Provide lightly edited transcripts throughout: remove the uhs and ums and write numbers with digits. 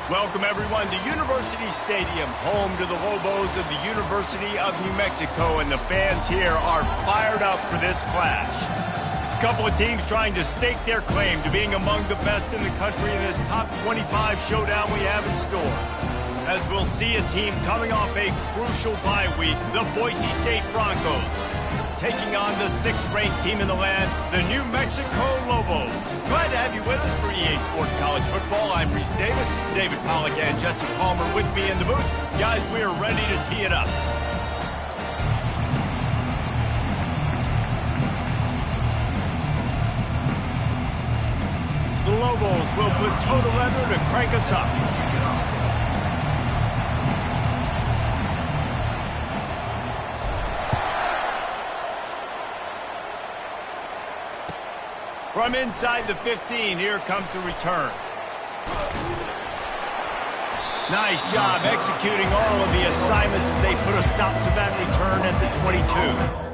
Welcome, everyone, to University Stadium, home to the Lobos of the University of New Mexico, and the fans here are fired up for this clash. A couple of teams trying to stake their claim to being among the best in the country in this top 25 showdown we have in store. As we'll see a team coming off a crucial bye week, the Boise State Broncos, taking on the 6th-ranked team in the land, the New Mexico Lobos. Glad to have you with us for EA Sports College Football. I'm Reese Davis, David Pollack and Jesse Palmer with me in the booth. Guys, we are ready to tee it up. The Lobos will put toe to leather to crank us up. From inside the 15, here comes the return. Nice job executing all of the assignments as they put a stop to that return at the 22.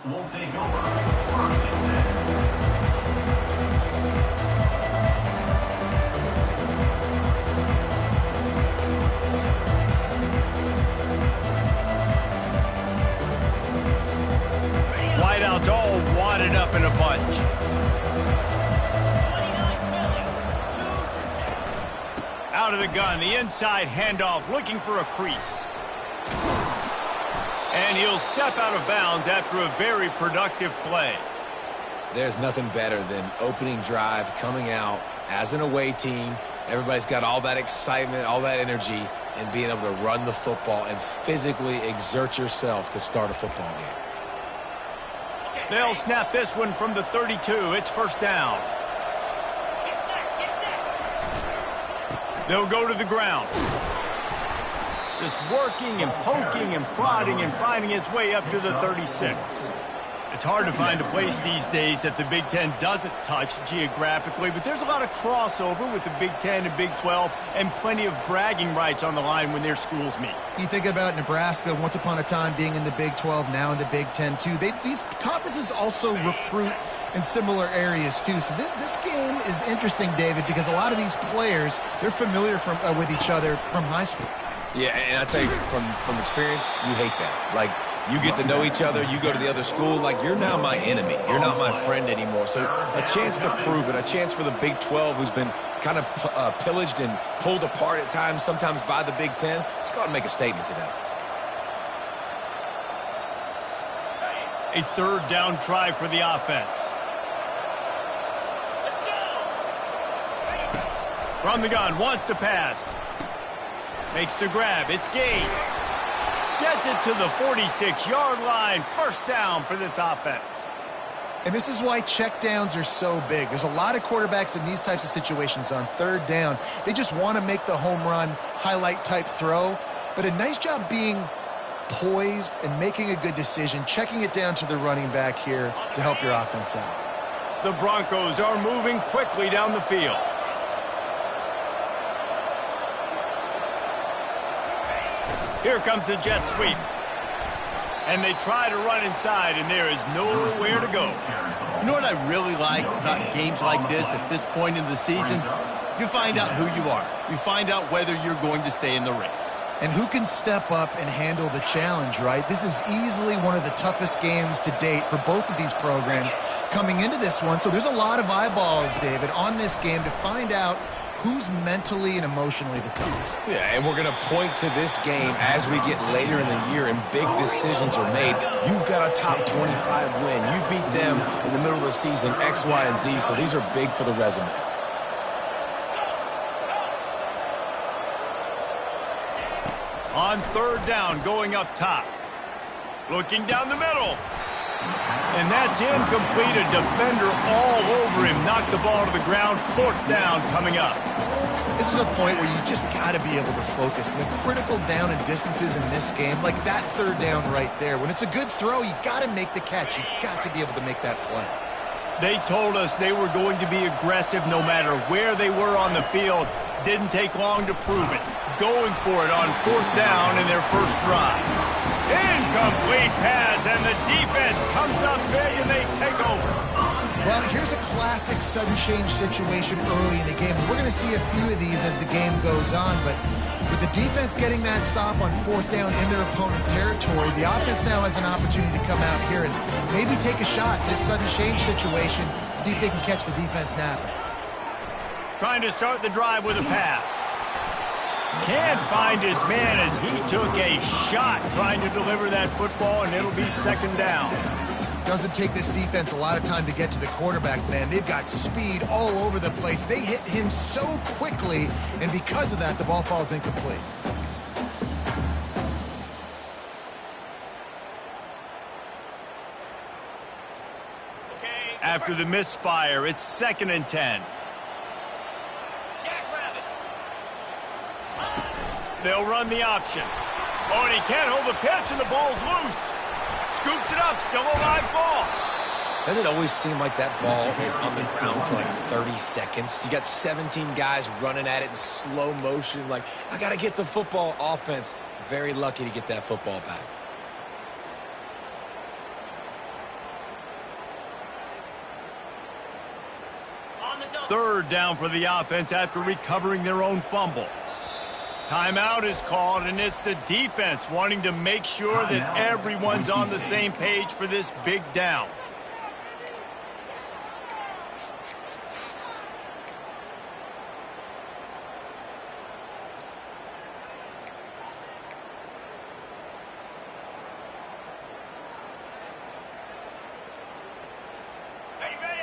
We'll take over first and 10. Wideouts all wadded up in a bunch. Out of the gun, the inside handoff, looking for a crease. And he'll step out of bounds after a very productive play. There's nothing better than opening drive, coming out as an away team. Everybody's got all that excitement, all that energy, and being able to run the football and physically exert yourself to start a football game. They'll snap this one from the 32. It's first down. They'll go to the ground. Just working and poking and prodding and finding his way up to the 36. It's hard to find a place these days that the Big Ten doesn't touch geographically, but there's a lot of crossover with the Big Ten and Big 12 and plenty of bragging rights on the line when their schools meet. You think about Nebraska once upon a time being in the Big 12, now in the Big 10 too. These conferences also recruit in similar areas too. So this game is interesting, David, because a lot of these players, they're familiar with each other from high school. Yeah, and I tell you, from experience, you hate that. Like, you get to know each other, you go to the other school, like, you're now my enemy. You're not my friend anymore. So a chance to prove it, a chance for the Big 12, who's been kind of pillaged and pulled apart at times, sometimes by the Big 10. It's got to make a statement today. A third down try for the offense. From the gun, wants to pass. Makes the grab. It's Gaines. Gets it to the 46-yard line. First down for this offense. And this is why checkdowns are so big. There's a lot of quarterbacks in these types of situations on third down. They just want to make the home run, highlight-type throw. But a nice job being poised and making a good decision, checking it down to the running back here to help your offense out. The Broncos are moving quickly down the field. Here comes the jet sweep. And they try to run inside, and there is nowhere to go. You know what I really like about games like this at this point in the season? You find out who you are. You find out whether you're going to stay in the race. And who can step up and handle the challenge, right? This is easily one of the toughest games to date for both of these programs coming into this one. So there's a lot of eyeballs, David, on this game to find out who's mentally and emotionally the toughest. Yeah, and we're going to point to this game as we get later in the year and big decisions are made. You've got a top 25 win. You beat them in the middle of the season, X, Y, and Z, so these are big for the resume. On third down, going up top. Looking down the middle. And that's incomplete. A defender all over him. Knocked the ball to the ground. 4th down coming up. This is a point where you just got to be able to focus. And the critical down and distances in this game, like that 3rd down right there. When it's a good throw, you got to make the catch. You got to be able to make that play. They told us they were going to be aggressive no matter where they were on the field. Didn't take long to prove it. Going for it on 4th down in their first drive. Incomplete pass, and the defense comes up big, and they take over. Well, here's a classic sudden change situation early in the game. We're going to see a few of these as the game goes on, but with the defense getting that stop on 4th down in their opponent territory, the offense now has an opportunity to come out here and maybe take a shot in this sudden change situation, see if they can catch the defense napping. Trying to start the drive with a pass. Can't find his man as he took a shot trying to deliver that football, and it'll be 2nd down. Doesn't take this defense a lot of time to get to the quarterback, man. They've got speed all over the place. They hit him so quickly, and because of that, the ball falls incomplete. After the misfire, it's 2nd and 10. They'll run the option. Oh, and he can't hold the pitch, and the ball's loose. Scoops it up, still a live ball. Doesn't it always seem like that ball is on the ground for like 30 seconds? You got 17 guys running at it in slow motion. Like, I got to get the football. Offense, very lucky to get that football back. Third down for the offense after recovering their own fumble. Timeout is called, and it's the defense wanting to make sure that everyone's on the same page for this big down.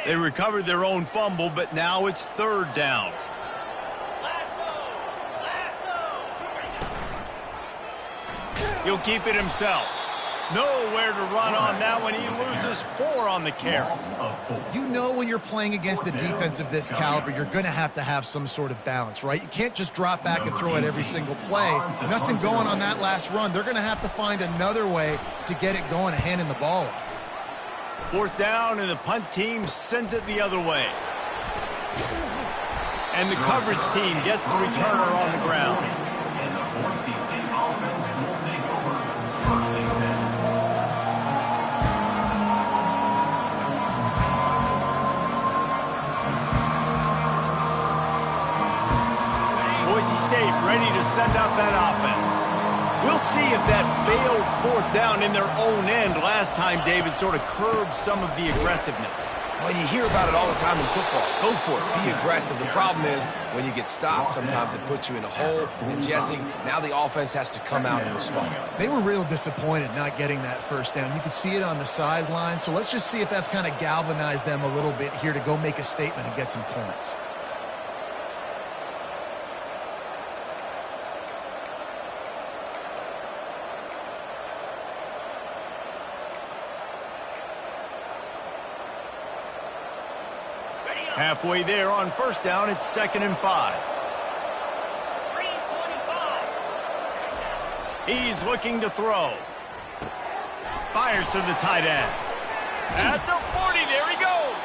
They recovered their own fumble, but now it's 3rd down. He'll keep it himself. Nowhere to run on that one. He loses 4 on the carry. You know when you're playing against a defense of this caliber, you're going to have some sort of balance, right? You can't just drop back and throw it every single play. Nothing going on that last run. They're going to have to find another way to get it going and handing the ball off. 4th down, and the punt team sends it the other way. And the coverage team gets the returner on the ground. And the Boise State offense will take over 1st and 10. Boise State ready to send out that offense. We'll see if that failed 4th down in their own end last time, David, sort of curbed some of the aggressiveness. Well, you hear about it all the time in football. Go for it. Be aggressive. The problem is when you get stopped, sometimes it puts you in a hole. And, Jesse, now the offense has to come out and respond. They were real disappointed not getting that 1st down. You could see it on the sideline. So let's just see if that's kind of galvanized them a little bit here to go make a statement and get some points. Halfway there on 1st down, it's 2nd and 5. He's looking to throw. Fires to the tight end. At the 40, there he goes.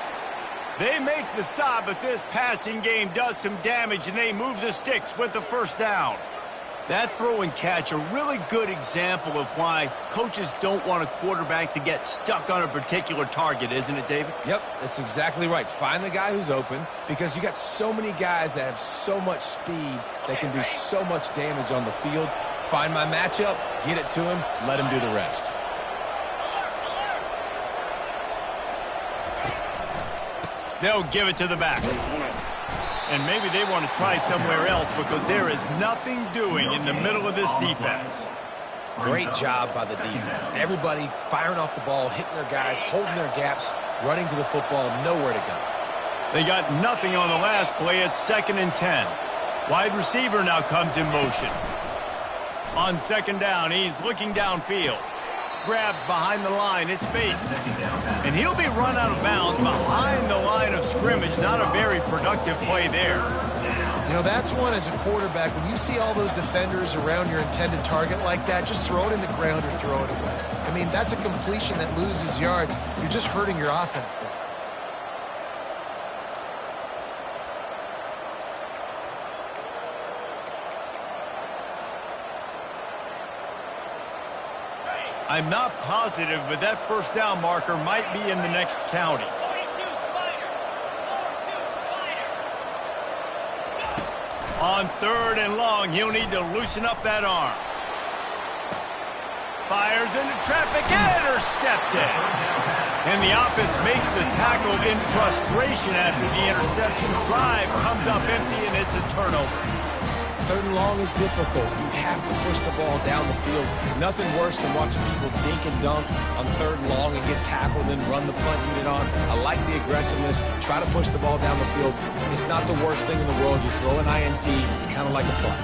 They make the stop, but this passing game does some damage, and they move the sticks with the 1st down. That throw and catch, a really good example of why coaches don't want a quarterback to get stuck on a particular target, isn't it, David? Yep, that's exactly right. Find the guy who's open because you got so many guys that have so much speed that can do so much damage on the field. Find my matchup, get it to him, let him do the rest. They'll give it to the back. And maybe they want to try somewhere else because there is nothing doing in the middle of this defense. Great job by the defense. Everybody firing off the ball, hitting their guys, holding their gaps, running to the football, nowhere to go. They got nothing on the last play. It's 2nd and 10. Wide receiver now comes in motion. On 2nd down, he's looking downfield. grabbed behind the line. It's Bates. And he'll be run out of bounds behind the line of scrimmage. Not a very productive play there. You know, that's one as a quarterback. When you see all those defenders around your intended target like that, just throw it in the ground or throw it away. I mean, that's a completion that loses yards. You're just hurting your offense there. I'm not positive, but that first down marker might be in the next county. On 3rd and long, he'll need to loosen up that arm. Fires into traffic, intercepted. And the offense makes the tackle in frustration after the interception. Drive comes up empty, and it's a turnover. 3rd and long is difficult. You have to push the ball down the field. Nothing worse than watching people dink and dunk on 3rd and long and get tackled and then run the punt unit on. I like the aggressiveness. Try to push the ball down the field. It's not the worst thing in the world. You throw an INT. It's kind of like a play.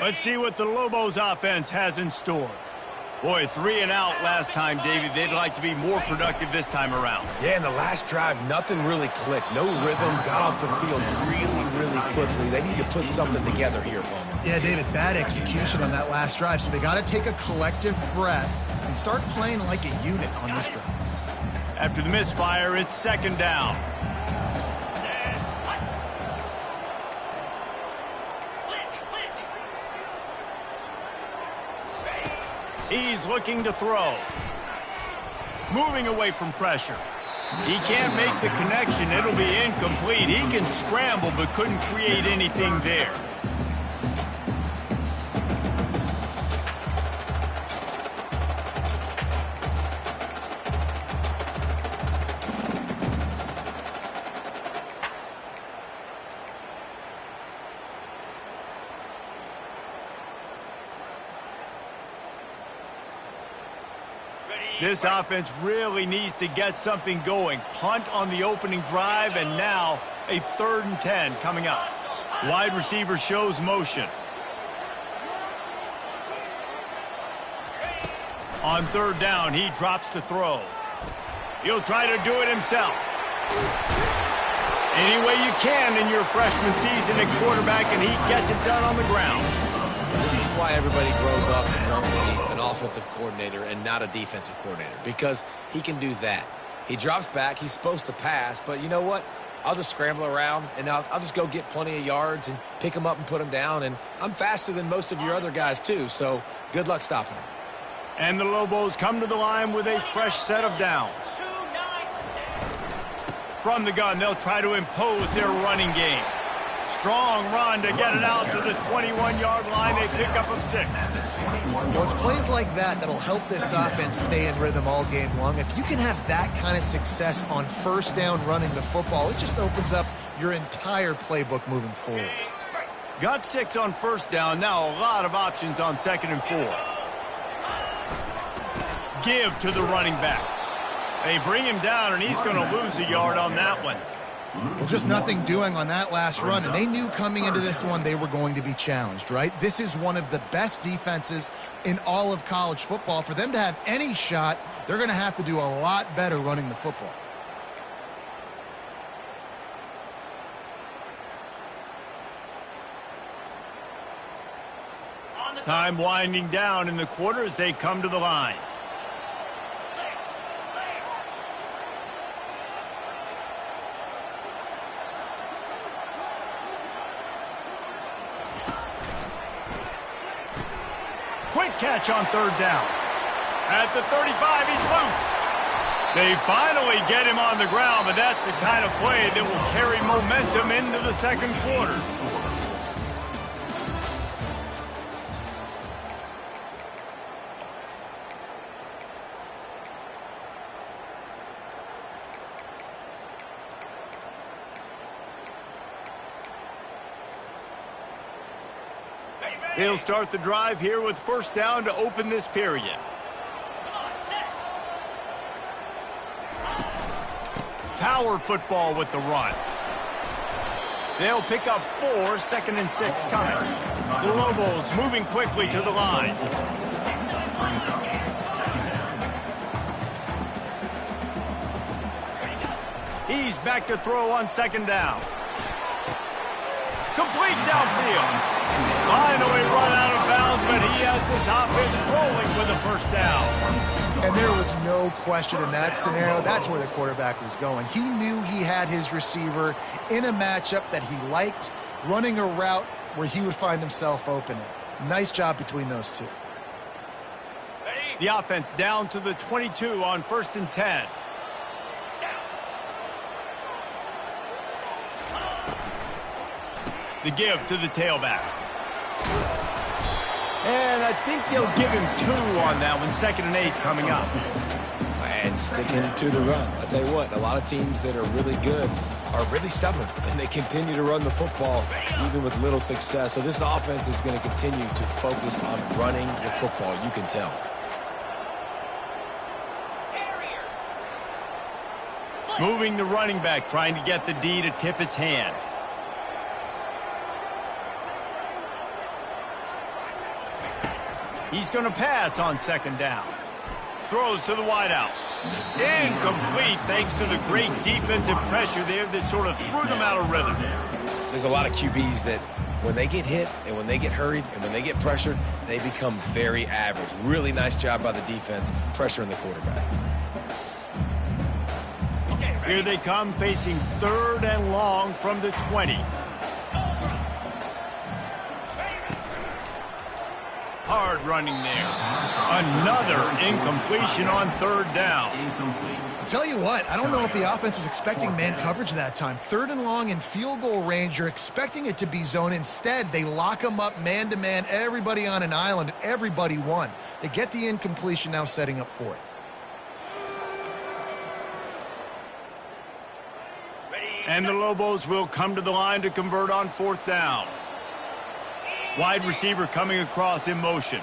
Let's see what the Lobos offense has in store. Boy, 3 and out last time, David. They'd like to be more productive this time around. Yeah, in the last drive, nothing really clicked. No rhythm, got off the field really quickly. They need to put something together here, Palmer. Yeah, David, bad execution on that last drive. So they got to take a collective breath and start playing like a unit on this drive. After the misfire, it's 2nd down. He's looking to throw. Moving away from pressure. He can't make the connection. It'll be incomplete. He can scramble, but couldn't create anything there. This offense really needs to get something going. Punt on the opening drive, and now a 3rd and 10 coming up. Wide receiver shows motion. On 3rd down, he drops to throw. He'll try to do it himself. Any way you can in your freshman season at quarterback, and he gets it done on the ground. This is why everybody grows up and wants to be an offensive coordinator and not a defensive coordinator, because he can do that. He drops back. He's supposed to pass, but you know what? I'll just scramble around, and I'll just go get plenty of yards and pick them up and put them down, and I'm faster than most of your other guys, too, so good luck stopping him. And the Lobos come to the line with a fresh set of downs. From the gun, they'll try to impose their running game. Strong run to get it out to the 21-yard line. They pick up a 6. Well, it's plays like that that'll help this offense stay in rhythm all game long. If you can have that kind of success on 1st down running the football, it just opens up your entire playbook moving forward. Got 6 on 1st down. Now a lot of options on 2nd and 4. Give to the running back. They bring him down, and he's going to lose a yard on that one. Well, just nothing doing on that last run, and they knew coming into this one they were going to be challenged, right? This is one of the best defenses in all of college football. For them to have any shot, they're going to have to do a lot better running the football. Time winding down in the quarter as they come to the line. Quick catch on 3rd down. At the 35, he's loose. They finally get him on the ground, but that's the kind of play that will carry momentum into the 2nd quarter. They'll start the drive here with 1st down to open this period. Power football with the run. They'll pick up 4, 2nd and 6 coming. The Lobos moving quickly to the line. Brings up second down. He's back to throw on second down. Complete downfield. Finally run out of bounds, but he has this offense rolling with a first down. And there was no question in that scenario. That's where the quarterback was going. He knew he had his receiver in a matchup that he liked, running a route where he would find himself open. Nice job between those two. The offense down to the 22 on 1st and 10. The give to the tailback. And I think they'll give him 2 on that one. 2nd and 8 coming up. And sticking to the run. I'll tell you what, a lot of teams that are really good are really stubborn, and they continue to run the football even with little success. So this offense is going to continue to focus on running the football. You can tell. Moving the running back, trying to get the D to tip its hand. He's going to pass on 2nd down. Throws to the wideout. Incomplete thanks to the great defensive pressure there that sort of threw them out of rhythm. There's a lot of QBs that when they get hit and when they get hurried and when they get pressured, they become very average. Really nice job by the defense pressuring the quarterback. Here they come facing 3rd and long from the 20. Hard running there. Another incompletion on 3rd down. I'll tell you what, I don't know if the offense was expecting man coverage that time. 3rd and long in field goal range, you're expecting it to be zone. Instead, they lock them up man-to-man, everybody on an island, and everybody won. They get the incompletion, now setting up 4th. And the Lobos will come to the line to convert on 4th down. Wide receiver coming across in motion.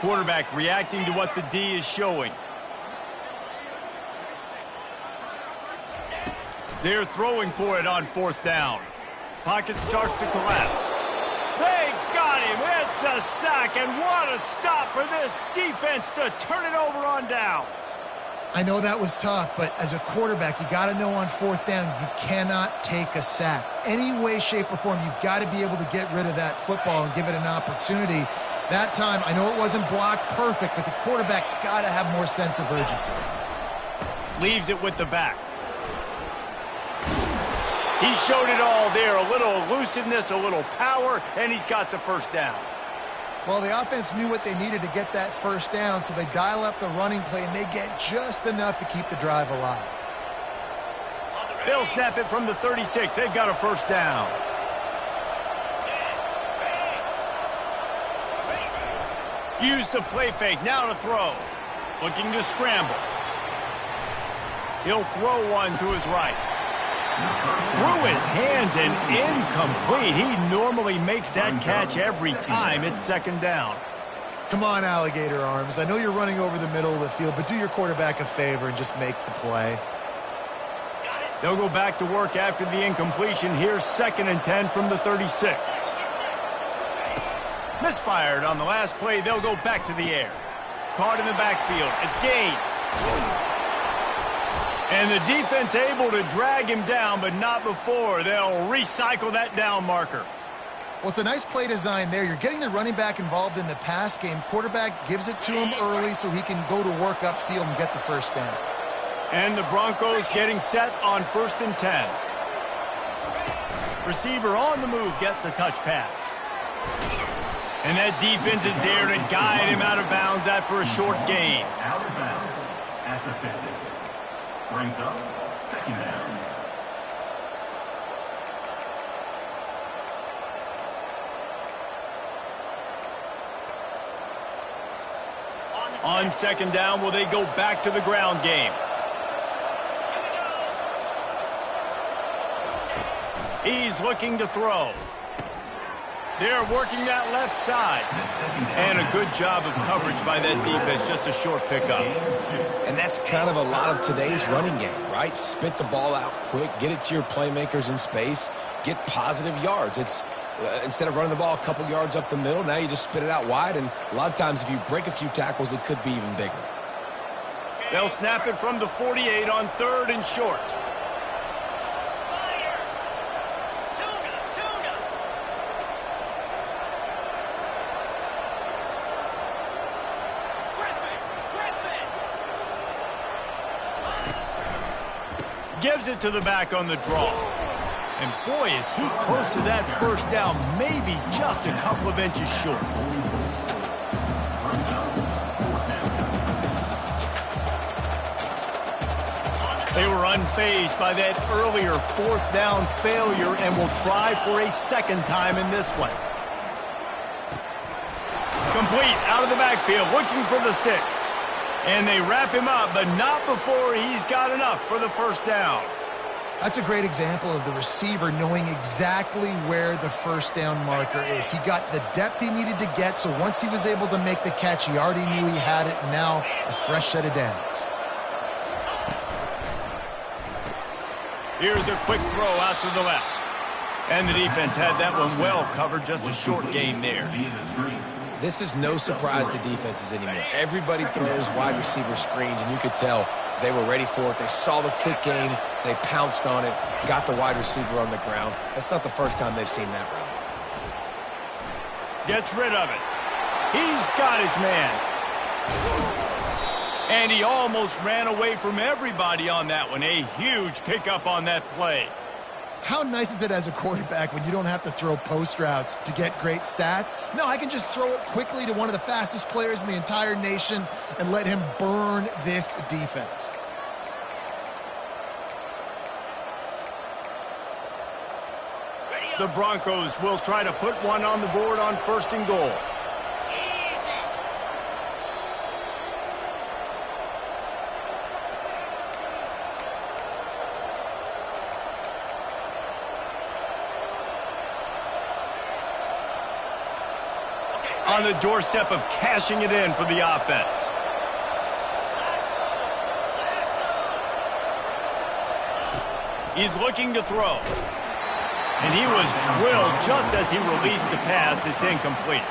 Quarterback reacting to what the D is showing. They're throwing for it on 4th down. Pocket starts to collapse. They got him. It's a sack, and what a stop for this defense to turn it over on downs. I know that was tough, but as a quarterback, you got to know on 4th down, you cannot take a sack. Any way, shape, or form, you've got to be able to get rid of that football and give it an opportunity. That time, I know it wasn't blocked perfect, but the quarterback's got to have more sense of urgency. Leaves it with the back. He showed it all there, a little elusiveness, a little power, and he's got the 1st down. Well, the offense knew what they needed to get that 1st down, so they dial up the running play, and they get just enough to keep the drive alive. They'll snap it from the 36. They've got a 1st down. Use the play fake, now to throw. Looking to scramble. He'll throw one to his right. Through his hands and incomplete. He normally makes that catch every time. It's 2nd down. Come on, alligator arms. I know you're running over the middle of the field, but do your quarterback a favor and just make the play. They'll go back to work after the incompletion. Here's 2nd and 10 from the 36. Misfired on the last play. They'll go back to the air. Caught in the backfield. It's Gaines. And the defense able to drag him down, but not before. They'll recycle that down marker. Well, it's a nice play design there. You're getting the running back involved in the pass game. Quarterback gives it to him early so he can go to work upfield and get the 1st down. And the Broncos getting set on 1st and 10. Receiver on the move gets the touch pass. And that defense is there to guide him out of bounds after a short gain. Out of bounds at the 50. Brings up 2nd down. On 2nd down, will they go back to the ground game? He's looking to throw. They're working that left side. And a good job of coverage by that defense, just a short pickup. And that's kind of a lot of today's running game, right? Spit the ball out quick, get it to your playmakers in space, get positive yards. It's instead of running the ball a couple yards up the middle, now you just spit it out wide, and a lot of times if you break a few tackles, it could be even bigger. They'll snap it from the 48 on 3rd and short. Gives it to the back on the draw. And boy, is he close to that first down, maybe just a couple of inches short. They were unfazed by that earlier 4th down failure and will try for a second time in this one. Complete out of the backfield, looking for the sticks. And they wrap him up, but not before he's got enough for the first down. That's a great example of the receiver knowing exactly where the first down marker is. He got the depth he needed to get, so once he was able to make the catch, he already knew he had it, and now a fresh set of downs. Here's a quick throw out to the left. And the defense had that one well covered, just a short gain there. This is no surprise to defenses anymore. Everybody throws wide receiver screens, and you could tell they were ready for it. They saw the quick game. They pounced on it, got the wide receiver on the ground. That's not the first time they've seen that route. Gets rid of it. He's got his man. And he almost ran away from everybody on that one. A huge pickup on that play. How nice is it as a quarterback when you don't have to throw post routes to get great stats? No, I can just throw it quickly to one of the fastest players in the entire nation and let him burn this defense. The Broncos will try to put one on the board on 1st and goal. On the doorstep of cashing it in for the offense. He's looking to throw. And he was drilled just as he released the pass. It's incomplete.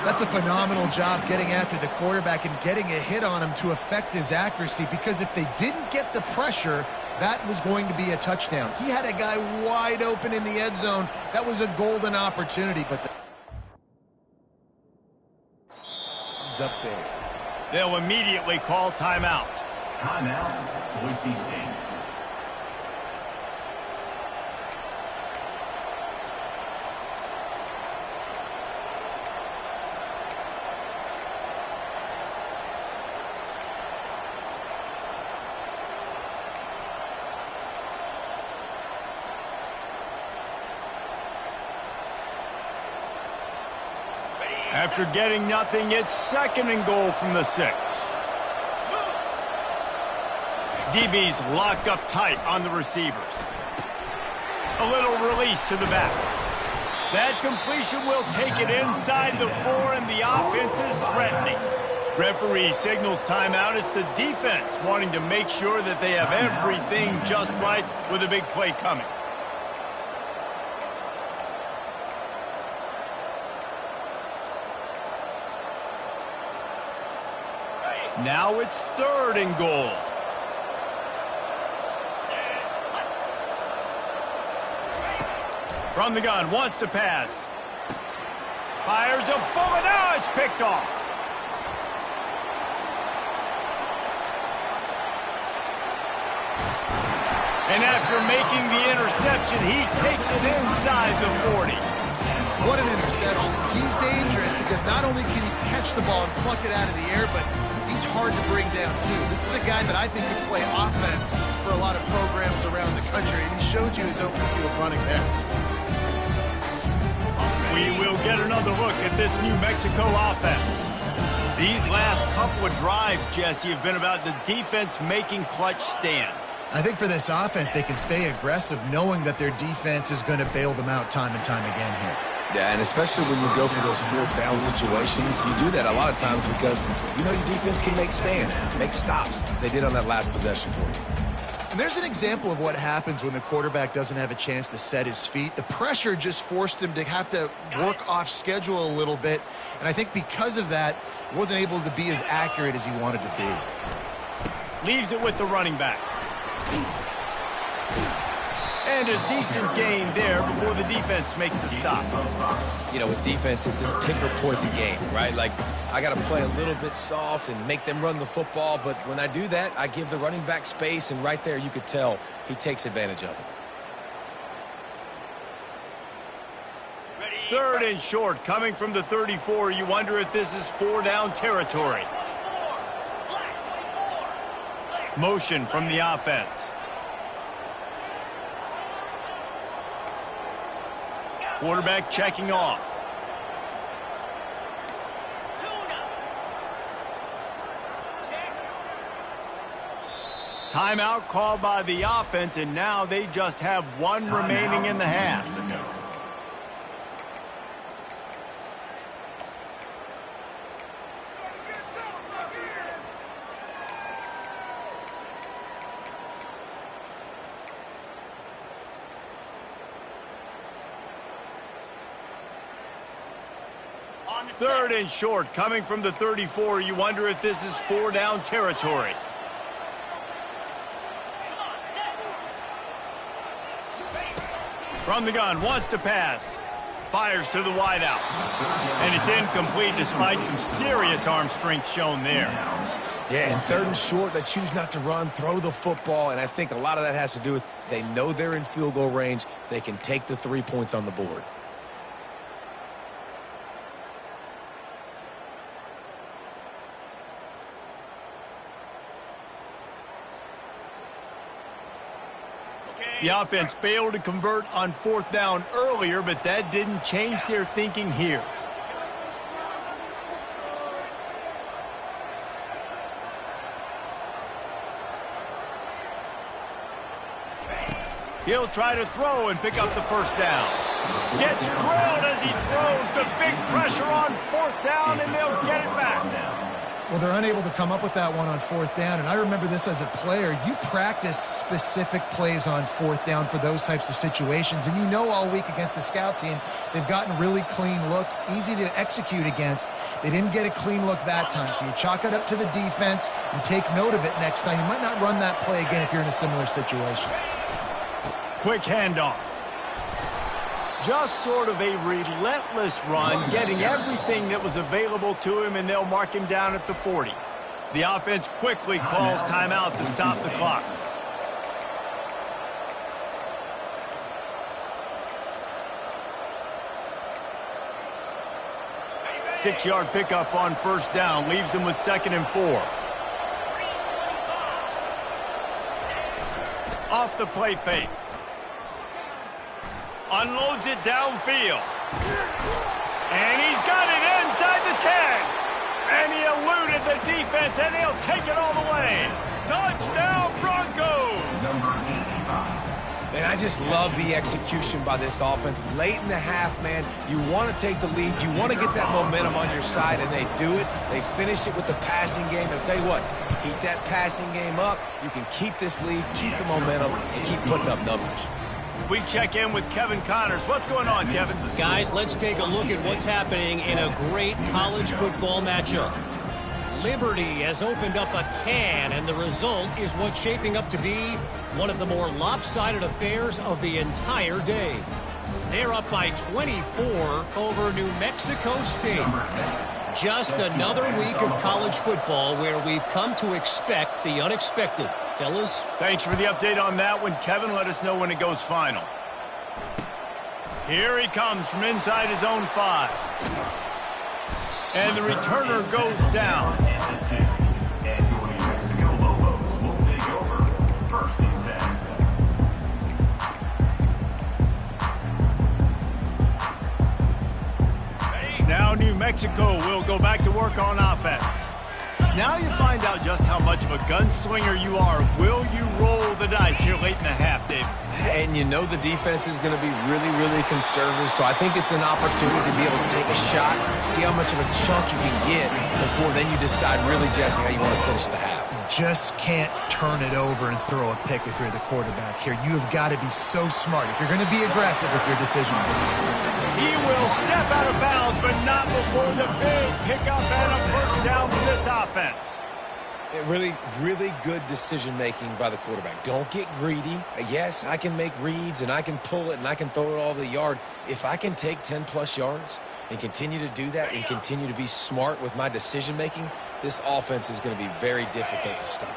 That's a phenomenal job getting after the quarterback and getting a hit on him to affect his accuracy, because if they didn't get the pressure, that was going to be a touchdown. He had a guy wide open in the end zone. That was a golden opportunity, but up big. They'll immediately call timeout. Timeout, Boise State. After getting nothing, it's 2nd and goal from the 6. DB's locked up tight on the receivers. A little release to the back. That completion will take it inside the 4, and the offense is threatening. Referee signals timeout. It's the defense wanting to make sure that they have everything just right with a big play coming. Now it's 3rd and goal. From the gun, wants to pass. Fires a bullet. Now it's picked off. And after making the interception, he takes it inside the 40. What an interception. He's dangerous because not only can he catch the ball and pluck it out of the air, but he's hard to bring down, too. This is a guy that I think could play offense for a lot of programs around the country, and he showed you his open field running there. We will get another look at this New Mexico offense. These last couple of drives, Jesse, have been about the defense making clutch stand. I think for this offense, they can stay aggressive knowing that their defense is going to bail them out time and time again here. Yeah, and especially when you go for those fourth down situations, you do that a lot of times because you know your defense can make stands, make stops. They did on that last possession for you. And there's an example of what happens when the quarterback doesn't have a chance to set his feet. The pressure just forced him to have to work off schedule a little bit. And I think because of that, wasn't able to be as accurate as he wanted to be. Leaves it with the running back. And a decent gain there before the defense makes the stop. You know, with defense, it's this pick or poison game, right? Like, I got to play a little bit soft and make them run the football, but when I do that, I give the running back space, and right there you could tell he takes advantage of it. Third and short, coming from the 34. You wonder if this is 4-down territory. Motion from the offense. Quarterback checking off. Timeout called by the offense, and now they just have one remaining in the half. Third and short, coming from the 34. You wonder if this is 4-down territory. From the gun, wants to pass. Fires to the wideout. And it's incomplete despite some serious arm strength shown there. Yeah, and third and short, they choose not to run, throw the football, and I think a lot of that has to do with they know they're in field goal range. They can take the 3 points on the board. The offense failed to convert on 4th down earlier, but that didn't change their thinking here. He'll try to throw and pick up the first down. Gets drilled as he throws. The big pressure on 4th down, and they'll get it back now. Well, they're unable to come up with that one on 4th down, and I remember this as a player. You practice specific plays on 4th down for those types of situations, and you know all week against the scout team, they've gotten really clean looks, easy to execute against. They didn't get a clean look that time, so you chalk it up to the defense and take note of it next time. You might not run that play again if you're in a similar situation. Quick handoff. Just sort of a relentless run, getting everything that was available to him, and they'll mark him down at the 40. The offense quickly calls timeout to stop the clock. Six-yard pickup on 1st down, leaves them with 2nd and 4. Off the play fake. Unloads it downfield. And he's got it inside the 10. And he eluded the defense, and he'll take it all the way. Touchdown, Broncos! And I just love the execution by this offense. Late in the half, man, you want to take the lead. You want to get that momentum on your side, and they do it. They finish it with the passing game. And I'll tell you what, keep that passing game up. You can keep this lead, keep the momentum, and keep putting up numbers. We check in with Kevin Connors. What's going on, Kevin? Guys, let's take a look at what's happening in a great college football matchup. Liberty has opened up a can, and the result is what's shaping up to be one of the more lopsided affairs of the entire day. They're up by 24 over New Mexico State. Just another week of college football where we've come to expect the unexpected. Fellas? Thanks for the update on that one, Kevin. Let us know when it goes final. Here he comes from inside his own 5. And the returner goes down. And your New Mexico Lobos will take over 1st and 10. Now New Mexico will go back to work on offense. Now you find out just how much of a gunslinger you are. Will you roll the dice here late in the half, Dave? And you know the defense is going to be really, really conservative, so I think it's an opportunity to be able to take a shot, see how much of a chunk you can get before then you decide really, Jesse, how you want to finish the half. Just can't turn it over and throw a pick if you're the quarterback here. You have got to be so smart if you're going to be aggressive with your decision. He will step out of bounds, but not before the big pickup and a first down for this offense. Really, really good decision-making by the quarterback. Don't get greedy. Yes, I can make reads, and I can pull it, and I can throw it all over the yard. If I can take 10-plus yards and continue to do that and continue to be smart with my decision-making, this offense is going to be very difficult to stop.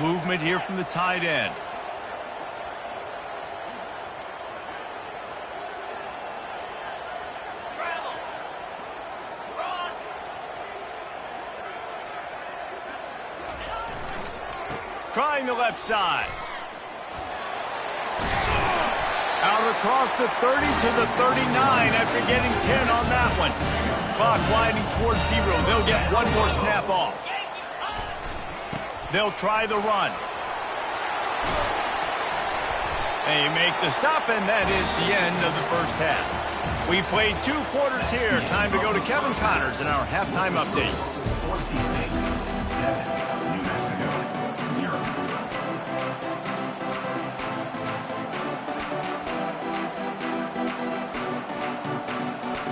Movement here from the tight end. Trying the left side. Out across the 30 to the 39 after getting 10 on that one. Clock winding towards 0. They'll get one more snap off. They'll try the run. They make the stop, and that is the end of the first half. We played 2 quarters here. Time to go to Kevin Connors in our halftime update. Boise State 7, New Mexico 0.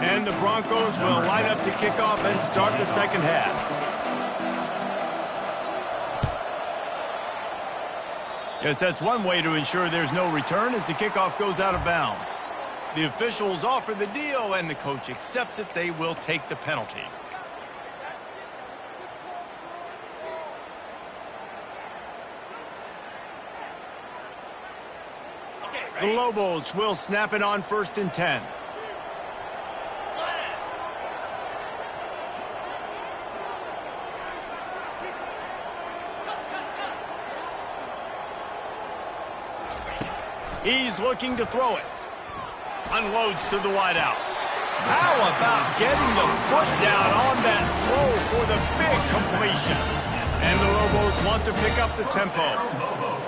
And the Broncos will line up to kick off and start the second half. Yes, that's one way to ensure there's no return as the kickoff goes out of bounds. The officials offer the deal, and the coach accepts it. They will take the penalty. The Lobos will snap it on 1st and 10. He's looking to throw it. Unloads to the wideout. How about getting the foot down on that throw for the big completion? And the Lobos want to pick up the tempo.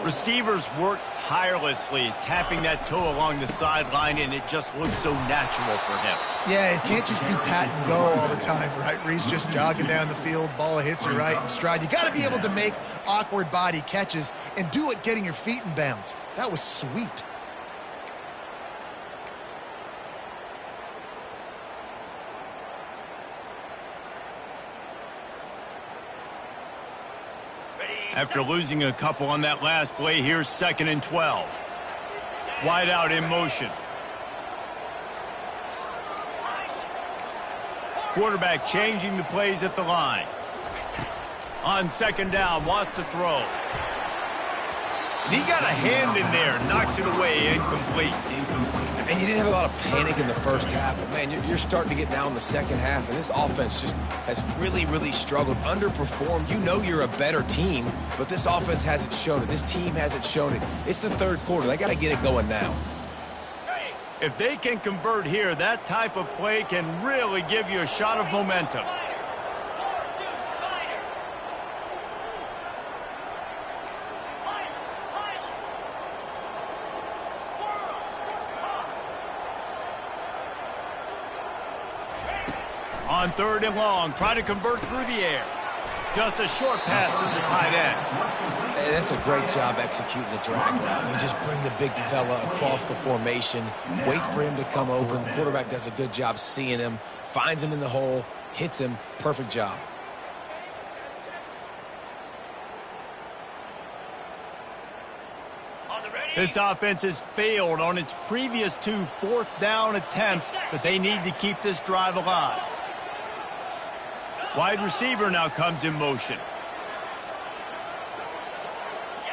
Receivers work tirelessly, tapping that toe along the sideline, and it just looks so natural for him. Yeah, it can't just be pat and go all the time, right? Reese just jogging down the field, ball hits you right in stride. You got to be able to make awkward body catches and do it getting your feet in bounds. That was sweet. After losing a couple on that last play, here's 2nd and 12. Wide out in motion. Quarterback changing the plays at the line. On 2nd down, wants to throw. And he got a hand in there, knocks it away, incomplete. And you didn't have a lot of panic in the first half, but man, you're starting to get down in the second half, and this offense just has really, really struggled, underperformed. You know you're a better team, but this offense hasn't shown it. This team hasn't shown it. It's the 3rd quarter. They got to get it going now. If they can convert here, that type of play can really give you a shot of momentum. On 3rd and long, try to convert through the air. Just a short pass to the tight end. Hey, that's a great job executing the drag route. You just bring the big fella across the formation, wait for him to come open. The quarterback does a good job seeing him, finds him in the hole, hits him. Perfect job. This offense has failed on its previous 2 4th down attempts, but they need to keep this drive alive. Wide receiver now comes in motion.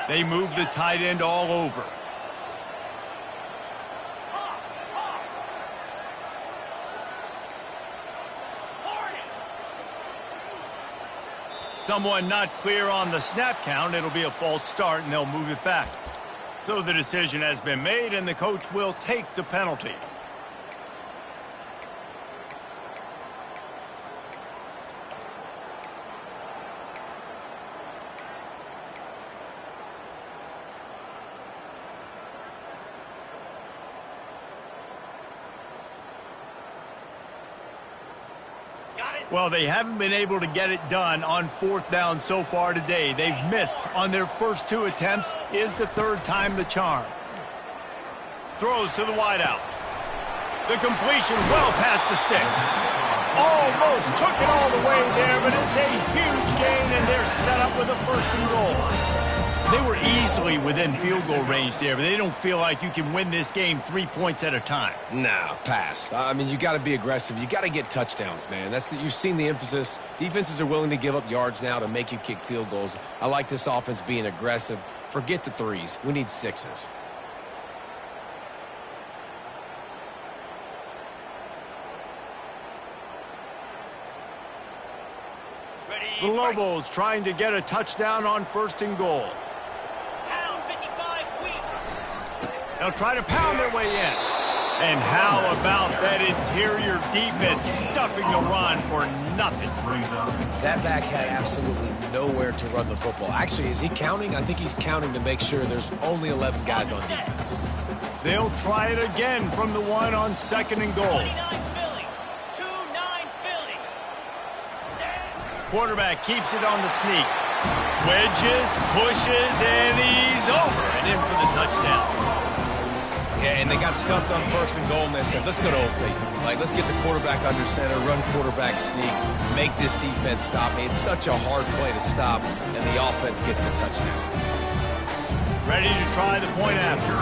They move the tight end all over. Someone not clear on the snap count. It'll be a false start, and they'll move it back. So the decision has been made, and the coach will take the penalties. Well, they haven't been able to get it done on 4th down so far today. They've missed on their first 2 attempts. Is the 3rd time the charm. Throws to the wideout. The completion well past the sticks. Almost took it all the way there, but it's a huge gain, and they're set up with a 1st and goal. They were easily within field goal range there, but they don't feel like you can win this game 3 points at a time. Nah, pass. I mean, you got to be aggressive. You got to get touchdowns, man. You've seen the emphasis. Defenses are willing to give up yards now to make you kick field goals. I like this offense being aggressive. Forget the 3s. We need 6s. The Lobos trying to get a touchdown on 1st and goal. They'll try to pound their way in. And how about that interior defense stuffing the run for nothing? That back had absolutely nowhere to run the football. Actually, is he counting? I think he's counting to make sure there's only 11 guys on defense. They'll try it again from the 1 on 2nd and goal. 29 Philly. 2-9 Philly. Quarterback keeps it on the sneak. Wedges, pushes, and he's over and in for the touchdown. Yeah, and they got stuffed on 1st and goal, and they said, let's go to Old Faithful. Like, let's get the quarterback under center, run quarterback sneak, make this defense stop me. It's such a hard play to stop, and the offense gets the touchdown. Ready to try the point after.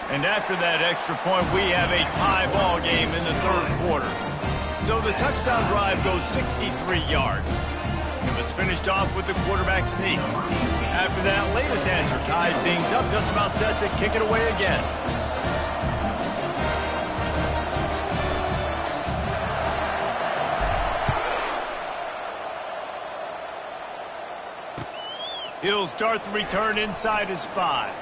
And after that extra point, we have a tie ball game in the 3rd quarter. So the touchdown drive goes 63 yards. It was finished off with the quarterback sneak. After that latest answer tied things up, just about set to kick it away again. He'll start the return inside his 5.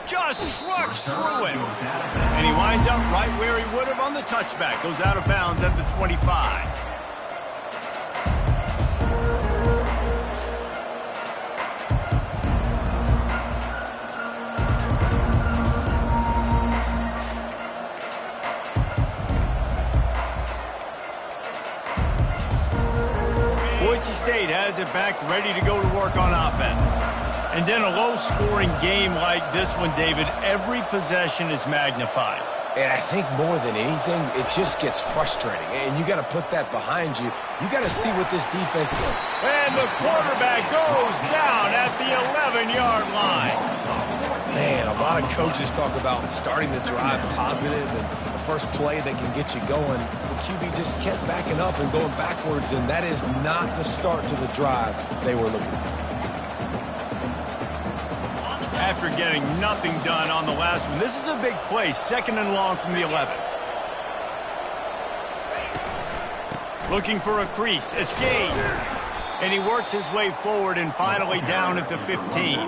Just trucks through it. And he winds up right where he would have on the touchback. Goes out of bounds at the 25. Boise State has it back, ready to go to work on offense. And then a low-scoring game like this one, David, every possession is magnified. And I think more than anything, it just gets frustrating. And you got to put that behind you. You got to see what this defense is. And the quarterback goes down at the 11-yard line. Man, a lot of coaches talk about starting the drive positive and the first play that can get you going. The QB just kept backing up and going backwards, and that is not the start to the drive they were looking for. After getting nothing done on the last one, this is a big play, 2nd and long from the 11. Looking for a crease. It's Gaines. And he works his way forward and finally down at the 15.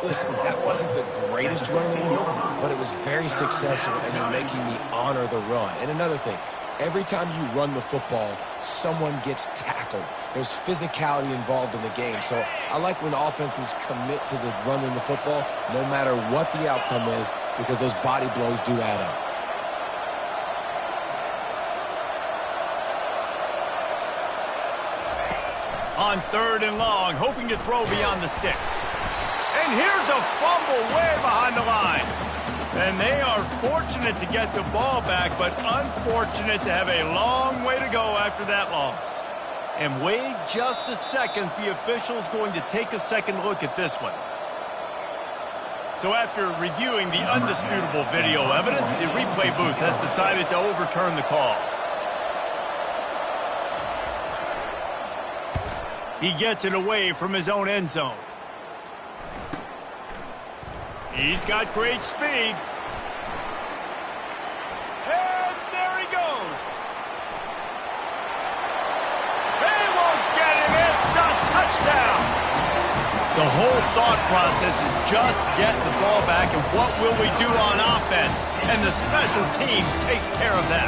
Listen, that wasn't the greatest run in the world, but it was very successful, and you're making me honor the run. And another thing, every time you run the football, someone gets tackled. There's physicality involved in the game. So I like when offenses commit to the running the football, no matter what the outcome is, because those body blows do add up. On 3rd and long, hoping to throw beyond the sticks. And here's a fumble way behind the line. And they are fortunate to get the ball back, but unfortunate to have a long way to go after that loss. And wait just a second, the official's going to take a second look at this one. So after reviewing the undisputable video evidence, the replay booth has decided to overturn the call. He gets it away from his own end zone. He's got great speed. And there he goes. They won't get him. It's a touchdown. The whole thought process is just get the ball back and what will we do on offense? And the special teams takes care of that.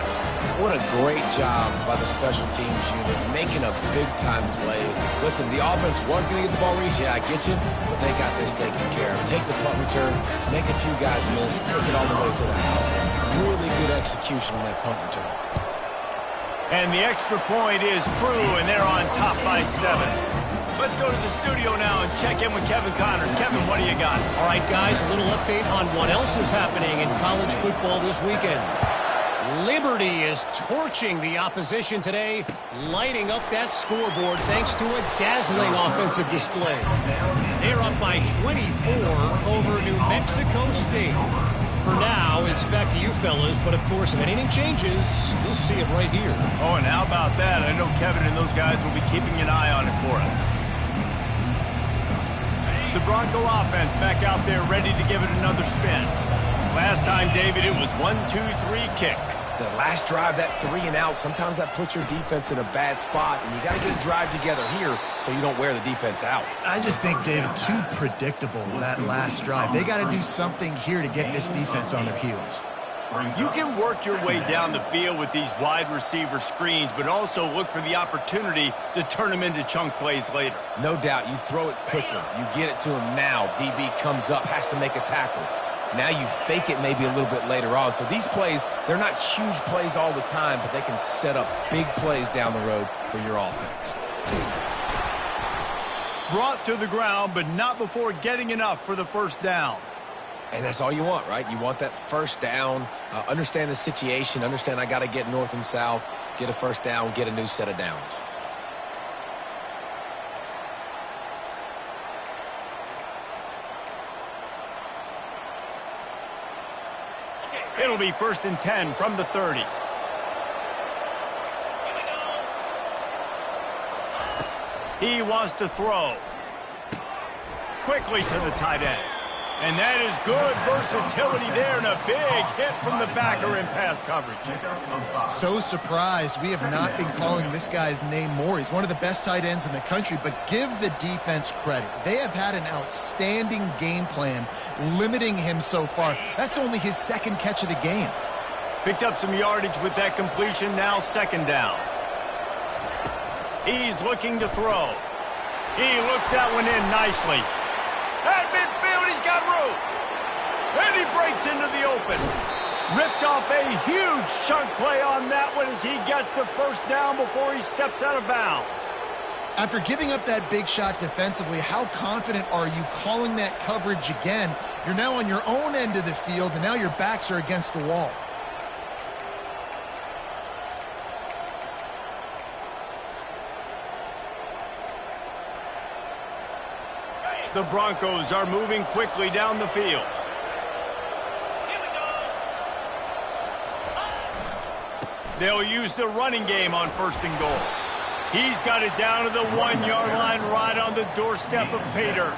What a great job by the special teams unit, making a big-time play. Listen, the offense was going to get the ball reached. Yeah, I get you, but they got this taken care of. Take the punt return, make a few guys miss, take it all the way to the house. Really good execution on that punt return. And the extra point is true, and they're on top by 7. Let's go to the studio now and check in with Kevin Connors. Kevin, what do you got? All right, guys, a little update on what else is happening in college football this weekend. Liberty is torching the opposition today, lighting up that scoreboard thanks to a dazzling offensive display. They're up by 24 over New Mexico State. For now, it's back to you fellas, but of course, if anything changes, you'll see it right here. Oh, and how about that? I know Kevin and those guys will be keeping an eye on it for us. The Bronco offense back out there ready to give it another spin. Last time, David, it was 1-2-3 kick. The last drive, that 3 and out, sometimes that puts your defense in a bad spot, and you got to get a drive together here so you don't wear the defense out. I just think, David, too predictable, that last drive. They got to do something here to get this defense on their heels. You can work your way down the field with these wide receiver screens, but also look for the opportunity to turn them into chunk plays later. No doubt, you throw it quickly. You get it to him now. DB comes up, has to make a tackle. Now you fake it maybe a little bit later on. So these plays, they're not huge plays all the time, but they can set up big plays down the road for your offense. Brought to the ground, but not before getting enough for the first down. And that's all you want, right? You want that first down, understand the situation, understand I got to get north and south, get a first down, get a new set of downs. It'll be 1st and 10 from the 30. He wants to throw. Quickly to the tight end. And that is good versatility there and a big hit from the backer in pass coverage. So surprised we have not been calling this guy's name more. He's one of the best tight ends in the country, but give the defense credit. They have had an outstanding game plan limiting him so far. That's only his 2nd catch of the game. Picked up some yardage with that completion, now 2nd down. He's looking to throw. He looks that one in nicely. At midfield, he's got room. And he breaks into the open. Ripped off a huge chunk play on that one as he gets the first down before he steps out of bounds. After giving up that big shot defensively, how confident are you calling that coverage again? You're now on your own end of the field, and now your backs are against the wall. The Broncos are moving quickly down the field. They'll use the running game on 1st and goal. He's got it down to the 1-yard line right on the doorstep of Pater.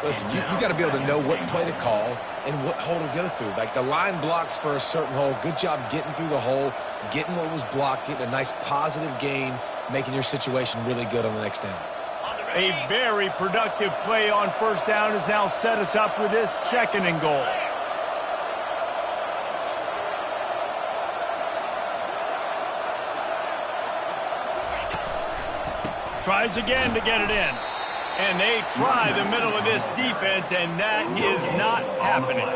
Listen, you got to be able to know what play to call and what hole to go through. Like the line blocks for a certain hole. Good job getting through the hole, getting what was blocked, getting a nice positive gain, making your situation really good on the next down. A very productive play on 1st down has now set us up with this 2nd and goal. Tries again to get it in. And they try the middle of this defense, and that is not happening.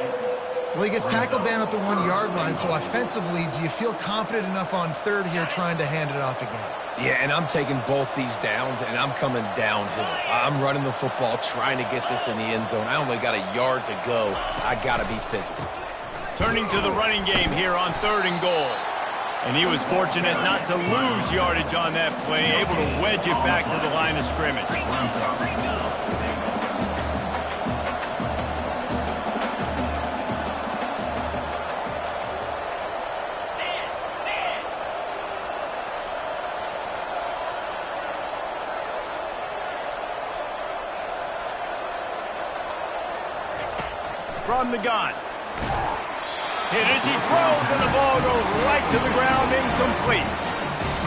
Well, he gets tackled down at the 1-yard line, so offensively, do you feel confident enough on 3rd here trying to hand it off again? Yeah, and I'm taking both these downs, and I'm coming downhill. I'm running the football, trying to get this in the end zone. I only got a yard to go. I got to be physical. Turning to the running game here on 3rd and goal. And he was fortunate not to lose yardage on that play, able to wedge it back to the line of scrimmage. From the gun. Hit as he throws, and the ball goes right to the ground, incomplete.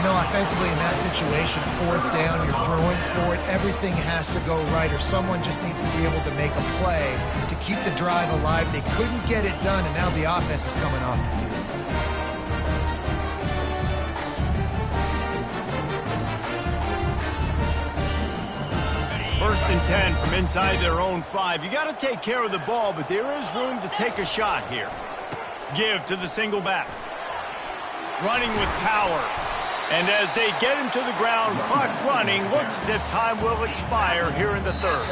You know, offensively in that situation, fourth down, you're throwing for it, everything has to go right, or someone just needs to be able to make a play to keep the drive alive. They couldn't get it done, and now the offense is coming off the field. First and 10 from inside their own 5. You got to take care of the ball, but there is room to take a shot here. Give to the single back. Running with power. And as they get him to the ground, clock running, looks as if time will expire here in the third.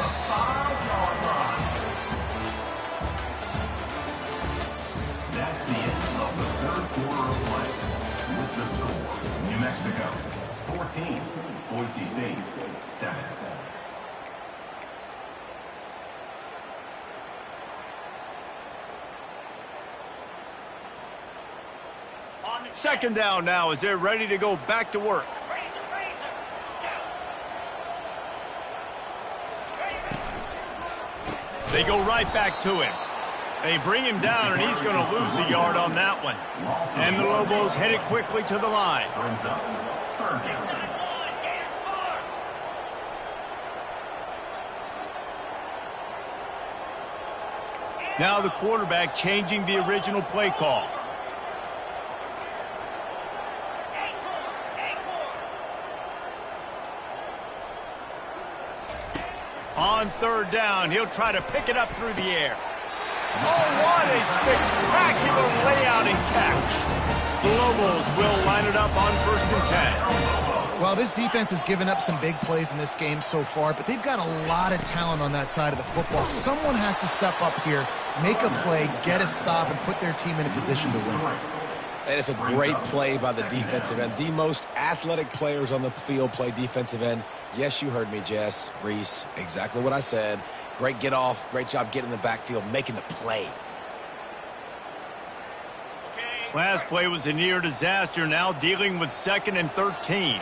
That's the end of the third quarter of play. With the score, New Mexico 14, Boise State 7. Second down now as they're ready to go back to work. They go right back to him. They bring him down, and he's going to lose a yard on that one. And the Lobos headed quickly to the line. Now the quarterback changing the original play call. On third down, he'll try to pick it up through the air. Oh, what a spectacular layout and catch. The Lobos will line it up on first and 10. Well, this defense has given up some big plays in this game so far, but they've got a lot of talent on that side of the football. Someone has to step up here, make a play, get a stop, and put their team in a position to win. And it's a great play by the defensive end. The most athletic players on the field play defensive end. Yes, you heard me, Jess, Reese, exactly what I said. Great get off, great job getting in the backfield, making the play. Last play was a near disaster, now dealing with 2nd and 13.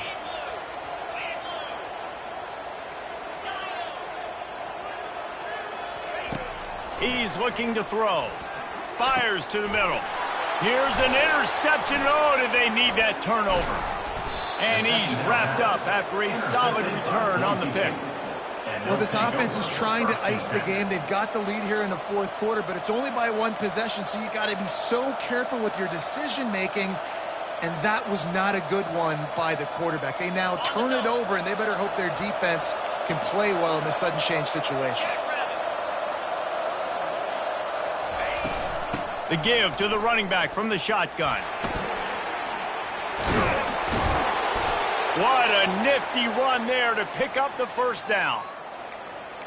He's looking to throw. Fires to the middle. Here's an interception. Oh, did they need that turnover? And he's wrapped up after a solid return on the pick. Well, this offense is trying to ice the game. They've got the lead here in the fourth quarter, but it's only by one possession, so you got to be so careful with your decision-making, and that was not a good one by the quarterback. They now turn it over, and they better hope their defense can play well in this sudden change situation. The give to the running back from the shotgun. What a nifty run there to pick up the first down.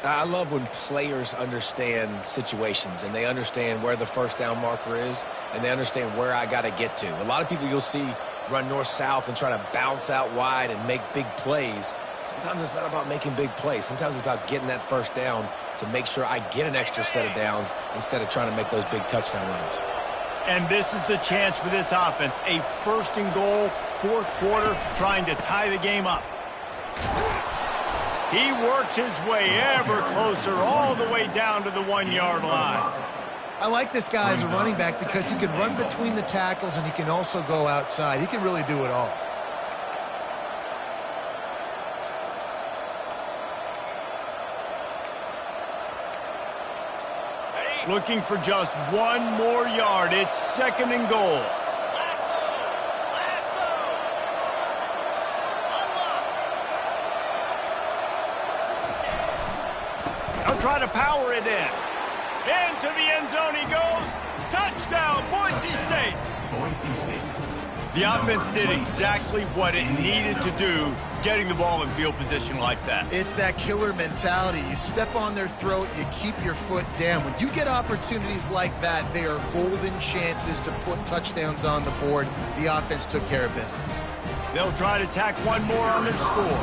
I love when players understand situations and they understand where the first down marker is and they understand where I got to get to. A lot of people you'll see run north-south and try to bounce out wide and make big plays. Sometimes it's not about making big plays. Sometimes it's about getting that first down to make sure I get an extra set of downs instead of trying to make those big touchdown runs. And this is the chance for this offense. A first and goal, fourth quarter, trying to tie the game up. He works his way ever closer all the way down to the 1-yard line. I like this guy as a running back because he can run between the tackles and he can also go outside. He can really do it all. Looking for just one more yard. It's 2nd and goal. They'll try to power it in. Into the end zone he goes. Touchdown, Boise State. Boise State. The offense did exactly what it needed to do, getting the ball in field position like that. It's that killer mentality. You step on their throat, you keep your foot down. When you get opportunities like that, they are golden chances to put touchdowns on the board. The offense took care of business. They'll try to tack one more on their score.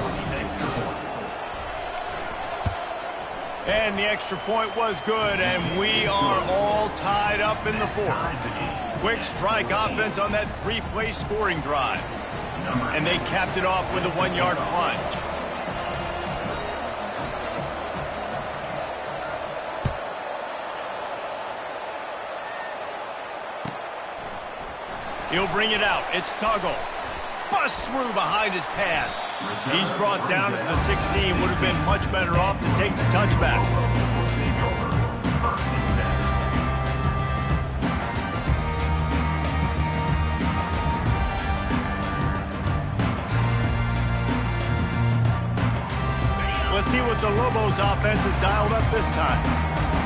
And the extra point was good, and we are all tied up in the fourth. Quick strike offense on that 3-play scoring drive. And they capped it off with a 1-yard plunge. He'll bring it out. It's Tuggle. busts through behind his pad. He's brought down at the 16. Would have been much better off to take the touchback. Let's see what the Lobos offense has dialed up this time.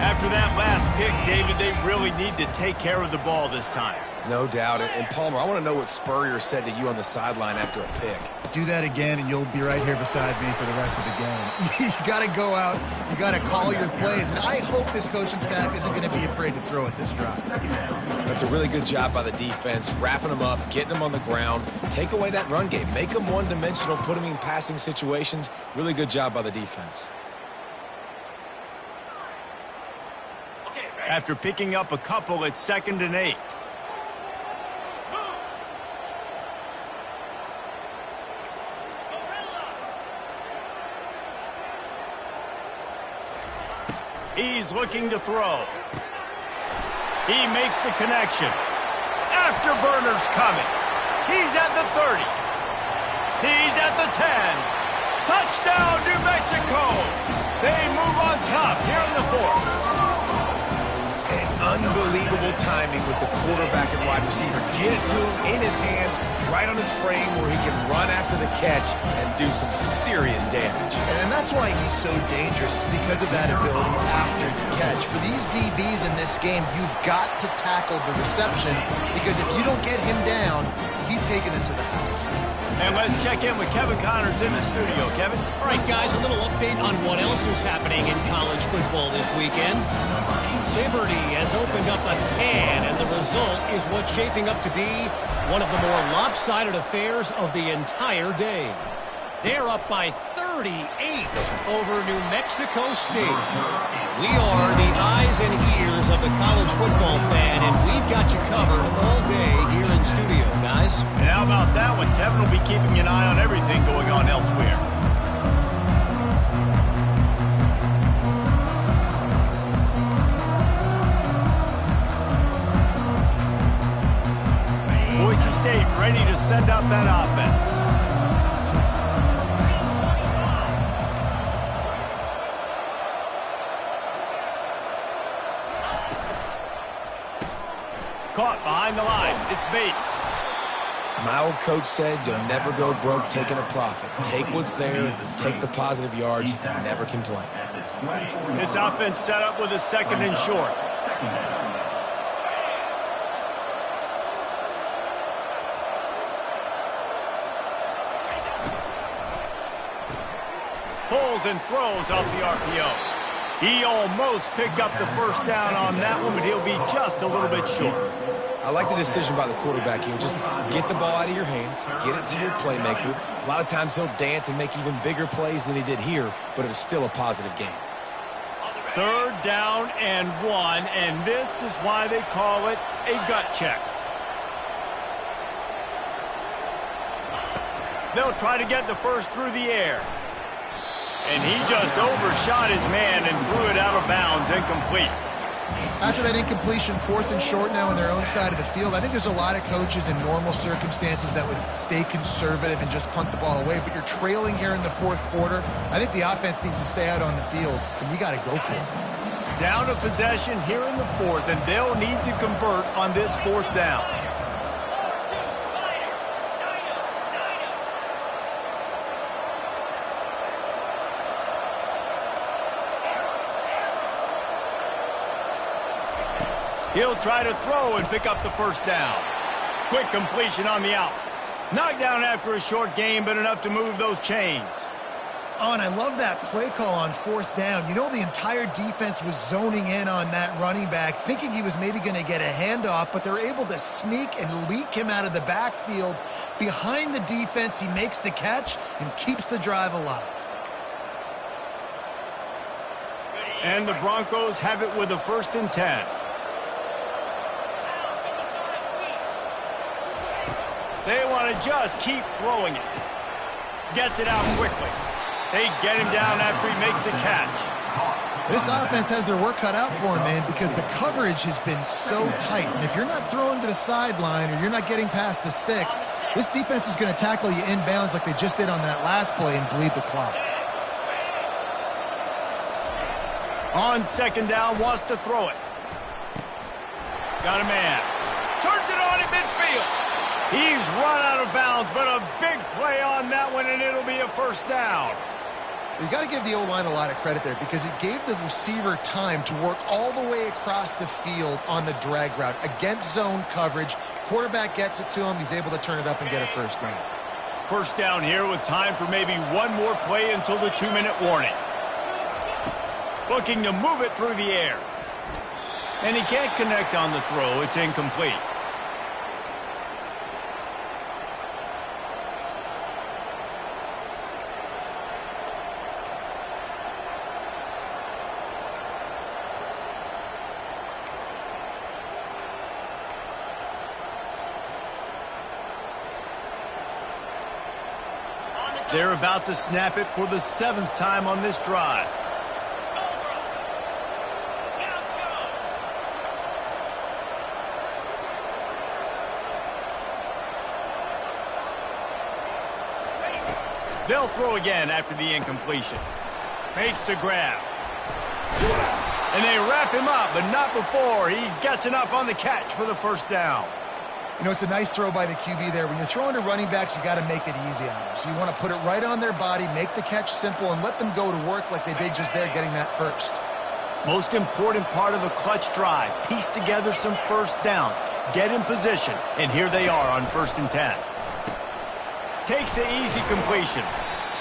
After that last pick, David, they really need to take care of the ball this time. No doubt. And Palmer, I want to know what Spurrier said to you on the sideline after a pick. Do that again, and you'll be right here beside me for the rest of the game. You got to go out. You got to call your plays. And I hope this coaching staff isn't going to be afraid to throw at this drive. That's a really good job by the defense, wrapping them up, getting them on the ground. Take away that run game. Make them one-dimensional, put them in passing situations. Really good job by the defense. After picking up a couple, it's 2nd and 8. He's looking to throw. He makes the connection. Afterburner's coming. He's at the 30. He's at the 10. Touchdown, New Mexico. They move on top here in the 4th. Unbelievable timing with the quarterback and wide receiver. Get it to him in his hands, right on his frame where he can run after the catch and do some serious damage. And that's why he's so dangerous, because of that ability after the catch. For these DBs in this game, you've got to tackle the reception, because if you don't get him down, he's taken it to the house. And let's check in with Kevin Connors in the studio. Kevin? All right, guys, a little update on what else is happening in college football this weekend. Liberty has opened up a can, and the result is what's shaping up to be one of the more lopsided affairs of the entire day. They're up by 38 over New Mexico State. We are the eyes and ears of the college football fan, and we've got you covered all day here in studio, guys. And how about that one? Kevin will be keeping an eye on everything going on elsewhere. Boise State ready to send out that offense. Caught behind the line. It's Bates. My old coach said you'll never go broke taking a profit. Take what's there, take the positive yards, and never complain. This offense set up with a 2nd and short. Pulls and throws off the RPO. He almost picked up the first down on that one, but he'll be just a little bit short. I like the decision by the quarterback here. Just get the ball out of your hands, get it to your playmaker. A lot of times he'll dance and make even bigger plays than he did here, but it was still a positive game. 3rd down and 1, and this is why they call it a gut check. They'll try to get the first through the air. And he just overshot his man and threw it out of bounds, incomplete. After that incompletion, 4th and short now on their own side of the field, I think there's a lot of coaches in normal circumstances that would stay conservative and just punt the ball away. But you're trailing here in the 4th quarter. I think the offense needs to stay out on the field, and you got to go for it. Down a possession here in the 4th, and they'll need to convert on this 4th down. He'll try to throw and pick up the first down. Quick completion on the out. Knocked down after a short game, but enough to move those chains. Oh, and I love that play call on 4th down. You know, the entire defense was zoning in on that running back, thinking he was maybe going to get a handoff, but they're able to sneak and leak him out of the backfield. Behind the defense, he makes the catch and keeps the drive alive. And the Broncos have it with a 1st and 10. They want to just keep throwing it. Gets it out quickly. They get him down after he makes the catch. This offense has their work cut out for them, man, because the coverage has been so tight. And if you're not throwing to the sideline or you're not getting past the sticks, this defense is going to tackle you inbounds like they just did on that last play and bleed the clock. On second down, wants to throw it. Got a man. Turns it on in midfield. He's run out of bounds, but a big play on that one, and it'll be a first down. You got to give the O-line a lot of credit there because it gave the receiver time to work all the way across the field on the drag route against zone coverage. Quarterback gets it to him. He's able to turn it up and get a first down. First down here with time for maybe one more play until the 2-minute warning. Looking to move it through the air. And he can't connect on the throw. It's incomplete. They're about to snap it for the 7th time on this drive. They'll throw again after the incompletion. Makes the grab. And they wrap him up, but not before he gets enough on the catch for the first down. You know, it's a nice throw by the QB there. When you're throwing to running backs, you got to make it easy on them. So you want to put it right on their body, make the catch simple, and let them go to work like they did just there getting that first. Most important part of a clutch drive. Piece together some first downs. Get in position. And here they are on 1st and 10. Takes the easy completion.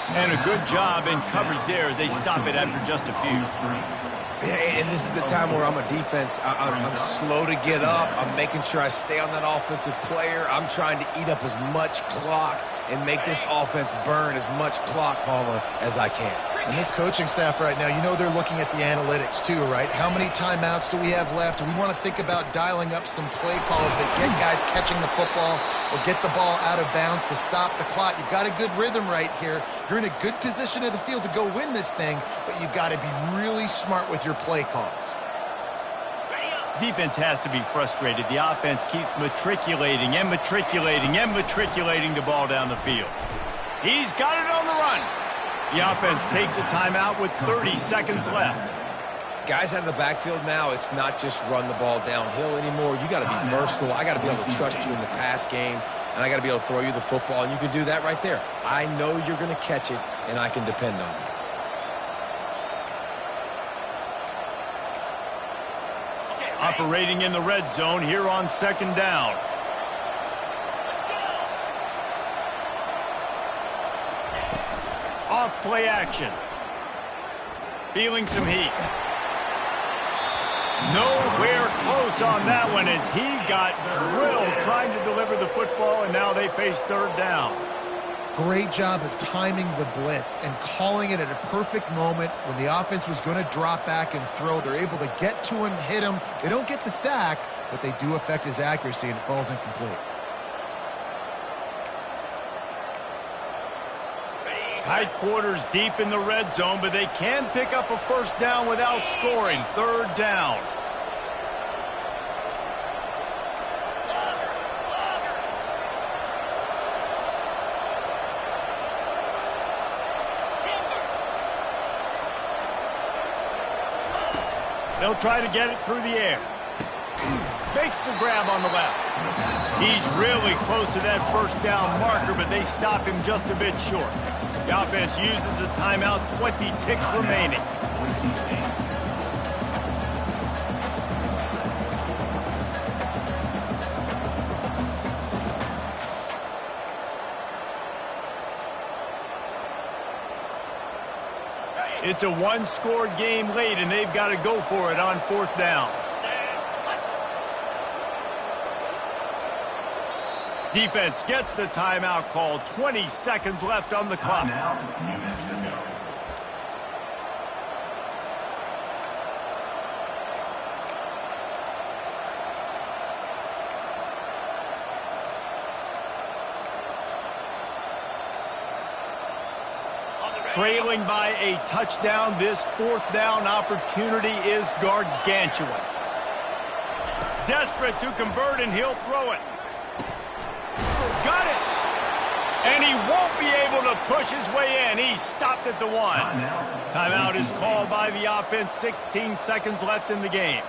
And a good job in coverage there as they stop it after just a few. And this is the time where I'm a defense. I'm slow to get up. I'm making sure I stay on that offensive player. I'm trying to eat up as much clock and make this offense burn as much clock, Palmer, as I can. And this coaching staff right now, you know they're looking at the analytics too, right? How many timeouts do we have left? We want to think about dialing up some play calls that get guys catching the football or get the ball out of bounds to stop the clock. You've got a good rhythm right here. You're in a good position of the field to go win this thing, but you've got to be really smart with your play calls. Defense has to be frustrated. The offense keeps matriculating and matriculating and matriculating the ball down the field. He's got it on the run. The offense takes a timeout with 30 seconds left. Guys out of the backfield now, it's not just run the ball downhill anymore. You got to be versatile. I got to be able to trust you in the pass game, and I got to be able to throw you the football, and you can do that right there. I know you're going to catch it, and I can depend on you. Operating in the red zone here on 2nd down. Off play action. Feeling some heat. Nowhere close on that one as he got drilled trying to deliver the football, and now they face 3rd down. Great job of timing the blitz and calling it at a perfect moment when the offense was going to drop back and throw. They're able to get to him, hit him. They don't get the sack, but they do affect his accuracy, and it falls incomplete. Tight quarters deep in the red zone, but they can pick up a first down without scoring. 3rd down. They'll try to get it through the air. Makes the grab on the left. He's really close to that first down marker, but they stop him just a bit short. The offense uses a timeout, 20 ticks remaining. It's a one-score game late, and they've got to go for it on 4th down. Defense gets the timeout call. 20 seconds left on the clock. Now, New Mexico. Trailing by a touchdown, this fourth down opportunity is gargantuan. Desperate to convert, and he'll throw it. Got it! And he won't be able to push his way in. He stopped at the 1. Timeout is called by the offense. 16 seconds left in the game.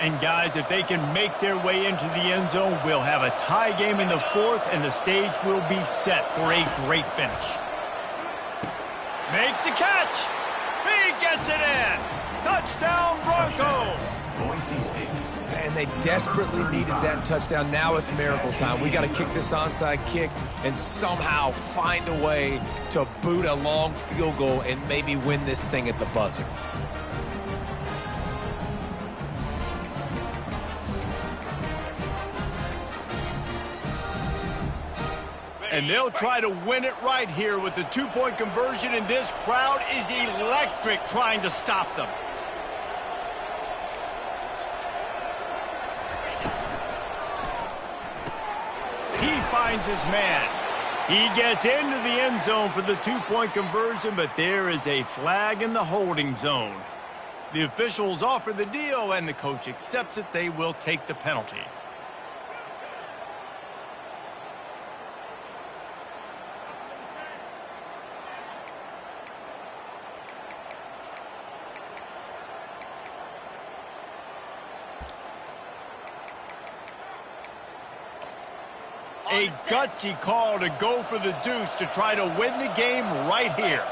And guys, if they can make their way into the end zone, we'll have a tie game in the fourth, and the stage will be set for a great finish. Makes the catch. He gets it in. Touchdown, Broncos. And they desperately needed that touchdown. Now it's miracle time. We got to kick this onside kick and somehow find a way to boot a long field goal and maybe win this thing at the buzzer. And they'll try to win it right here with the two-point conversion, and this crowd is electric trying to stop them. He finds his man. He gets into the end zone for the two-point conversion, but there is a flag in the holding zone. The officials offer the deal, and the coach accepts it. They will take the penalty. A gutsy call to go for the deuce to try to win the game right here.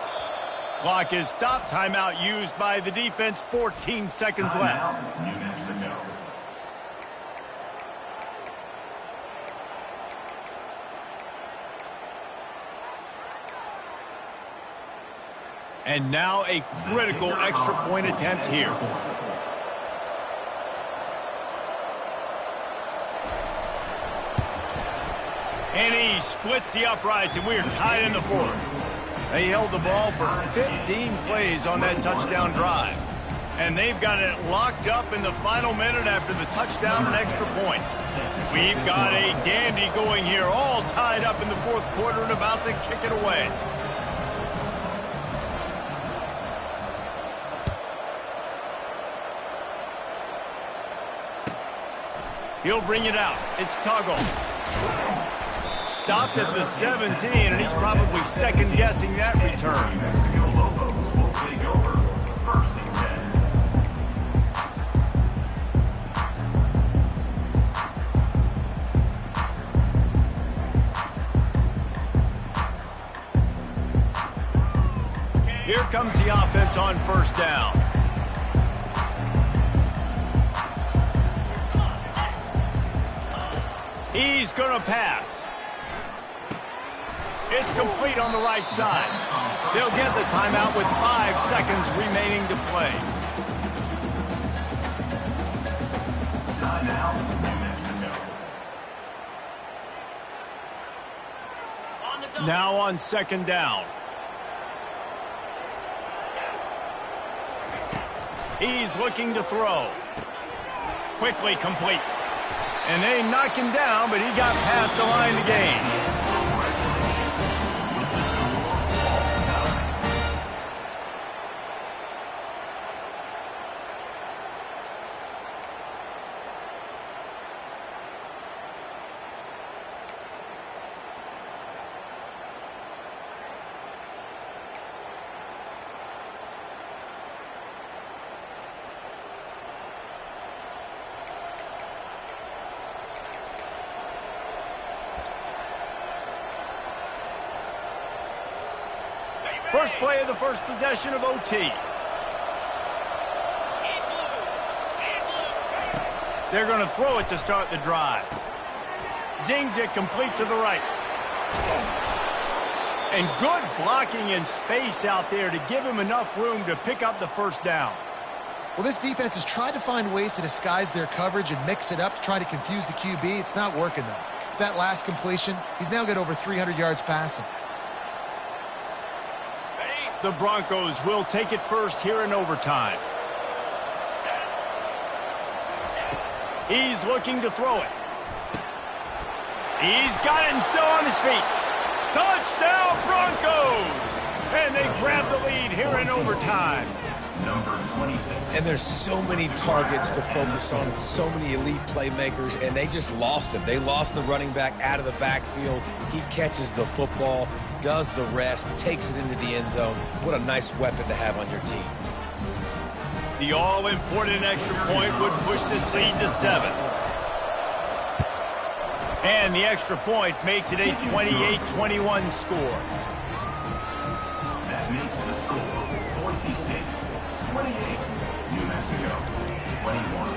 Clock is stopped. Timeout used by the defense. 14 seconds left. New Mexico. And now a critical extra point attempt here. And he splits the uprights, and we are tied in the fourth. They held the ball for 15 plays on that touchdown drive. And they've got it locked up in the final minute after the touchdown and extra point. We've got a dandy going here, all tied up in the fourth quarter and about to kick it away. He'll bring it out. It's Tuggle. Stopped at the 17, and he's probably second-guessing that return. New Mexico Lobos will take over 1st and 10. Here comes the offense on first down. He's going to pass. It's complete on the right side. They'll get the timeout with 5 seconds remaining to play. Timeout, New Mexico. Now on second down. He's looking to throw. Quickly complete. And they knock him down, but he got past the line to gain. First play of the first possession of OT. They're going to throw it to start the drive. Zings it complete to the right. And good blocking in space out there to give him enough room to pick up the first down. Well, this defense has tried to find ways to disguise their coverage and mix it up to try to confuse the QB. It's not working, though. With that last completion, he's now got over 300 yards passing. The Broncos will take it first here in overtime. He's looking to throw it. He's got it and still on his feet. Touchdown, Broncos! And they grab the lead here in overtime. Number 26. And there's so many targets to focus on and so many elite playmakers, and they just lost him. They lost the running back out of the backfield. He catches the football, does the rest, takes it into the end zone. What a nice weapon to have on your team. The all-important extra point would push this lead to 7. And the extra point makes it a 28-21 score. That makes the score Boise State 28, New Mexico 21.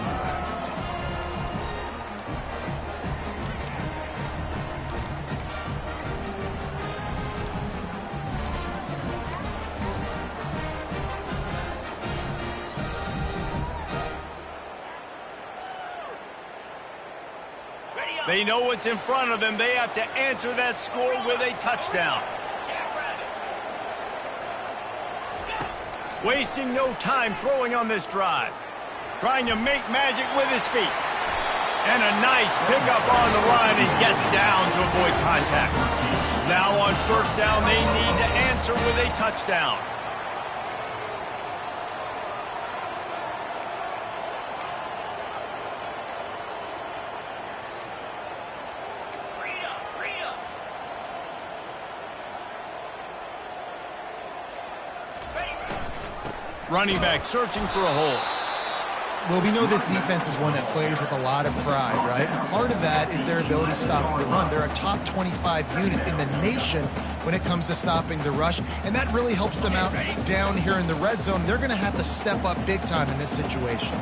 They know what's in front of them. They have to answer that score with a touchdown. Wasting no time throwing on this drive. Trying to make magic with his feet. And a nice pickup on the line and gets down to avoid contact. Now on first down, they need to answer with a touchdown. Running back searching for a hole. Well, we know this defense is one that plays with a lot of pride, right? And part of that is their ability to stop the run. They're a top 25 unit in the nation when it comes to stopping the rush, and that really helps them out down here in the red zone. They're going to have to step up big time in this situation.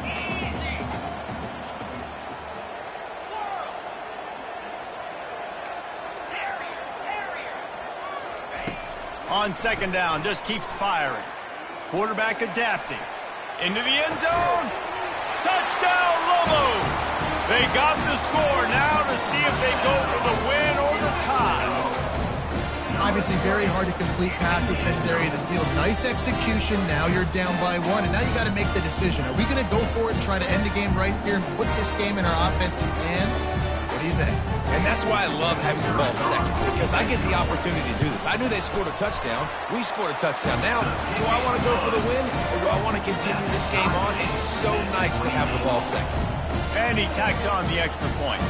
On second down, just keeps firing. Quarterback adapting. Into the end zone. Touchdown, Lobos! They got the score now to see if they go for the win or the tie. Obviously very hard to complete passes this area of the field. Nice execution. Now you're down by 1, and now you got to make the decision. Are we going to go for it and try to end the game right here and put this game in our offense's hands? What do you think? And that's why I love having the ball second, because I get the opportunity to do this. I knew they scored a touchdown. We scored a touchdown. Now, do I want to go for the win, or do I want to continue this game on? It's so nice to have the ball second. And he tacks on the extra point.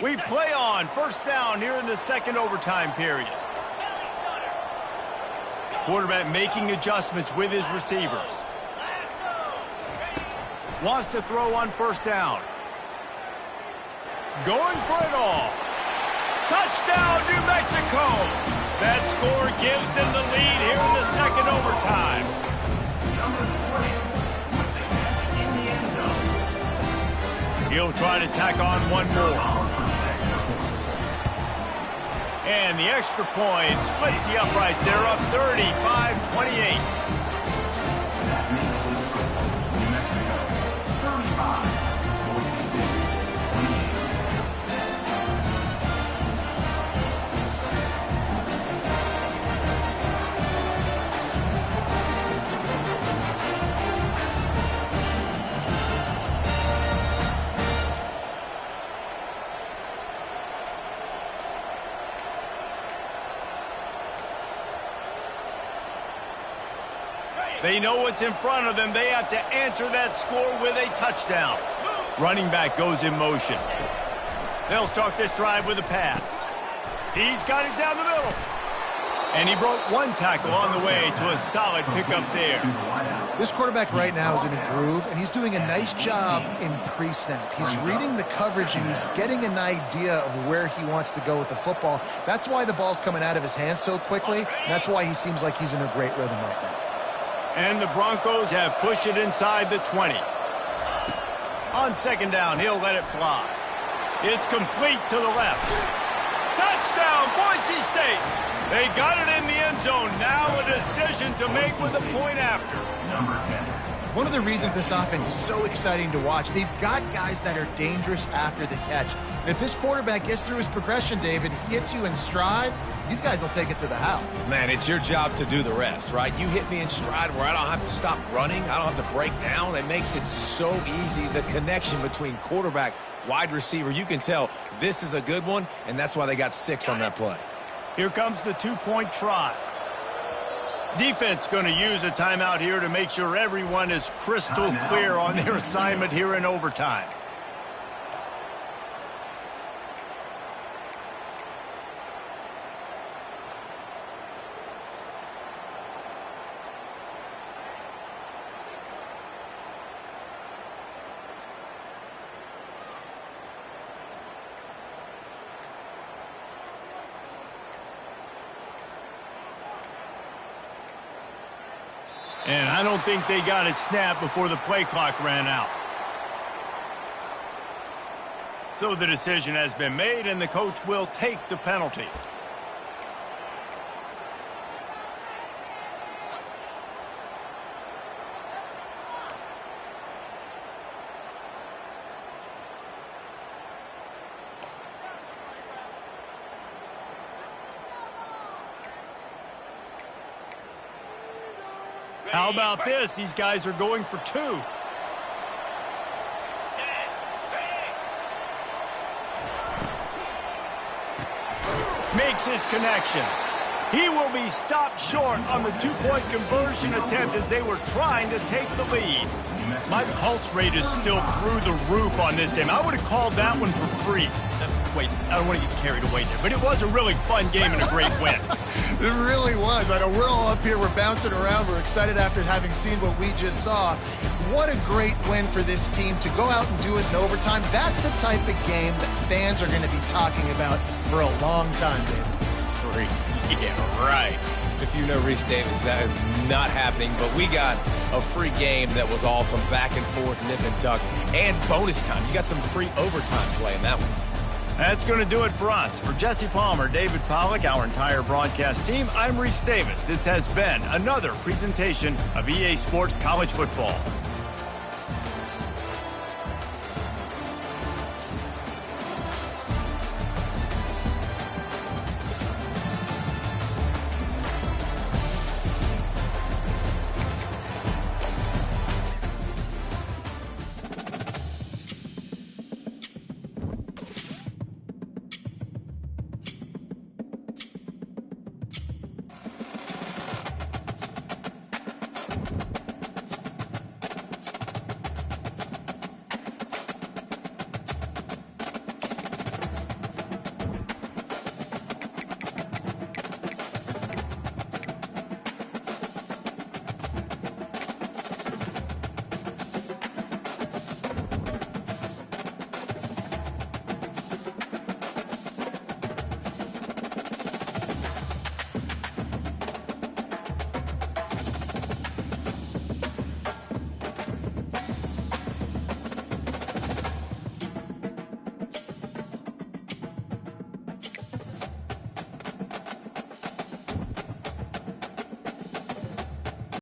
We play on first down here in the second overtime period. Quarterback making adjustments with his receivers. Wants to throw on first down. Going for it all. Touchdown, New Mexico! That score gives them the lead here in the second overtime. Number 20 with the catch in the end zone. He'll try to tack on one more. And the extra point splits the uprights. They're up 35-28. That makes the score New Mexico 35, Boise State 28. They know what's in front of them. They have to answer that score with a touchdown. Running back goes in motion. They'll start this drive with a pass. He's got it down the middle. And he broke one tackle on the way to a solid pickup there. This quarterback right now is in a groove, and he's doing a nice job in pre-snap. He's reading the coverage, and he's getting an idea of where he wants to go with the football. That's why the ball's coming out of his hands so quickly, and that's why he seems like he's in a great rhythm right now. And the Broncos have pushed it inside the 20. On second down, he'll let it fly. It's complete to the left. Touchdown, Boise State! They got it in the end zone. Now a decision to make with a point after. Number 10. One of the reasons this offense is so exciting to watch, they've got guys that are dangerous after the catch. And if this quarterback gets through his progression, David, hits you in stride, these guys will take it to the house. Man, it's your job to do the rest, right? You hit me in stride where I don't have to stop running. I don't have to break down. It makes it so easy. The connection between quarterback, wide receiver, you can tell this is a good one, and that's why they got 6 on that play. Here comes the two-point try. Defense going to use a timeout here to make sure everyone is crystal clear on their assignment here in overtime. And I don't think they got it snapped before the play clock ran out. So the decision has been made, and the coach will take the penalty. How about this? These guys are going for 2. Makes his connection. He will be stopped short on the 2-point conversion attempt as they were trying to take the lead. My pulse rate is still through the roof on this game. I would have called that one for free. Wait, I don't want to get carried away there, but it was a really fun game and a great win. It really was. I know we're all up here. We're bouncing around. We're excited after having seen what we just saw. What a great win for this team to go out and do it in overtime. That's the type of game that fans are going to be talking about for a long time, David. Yeah, right. If you know Reese Davis, that is not happening, but we got a free game that was awesome, back and forth, nip and tuck, and bonus time. You got some free overtime play in that one. That's going to do it for us. For Jesse Palmer, David Pollack, our entire broadcast team, I'm Reese Davis. This has been another presentation of EA Sports College Football.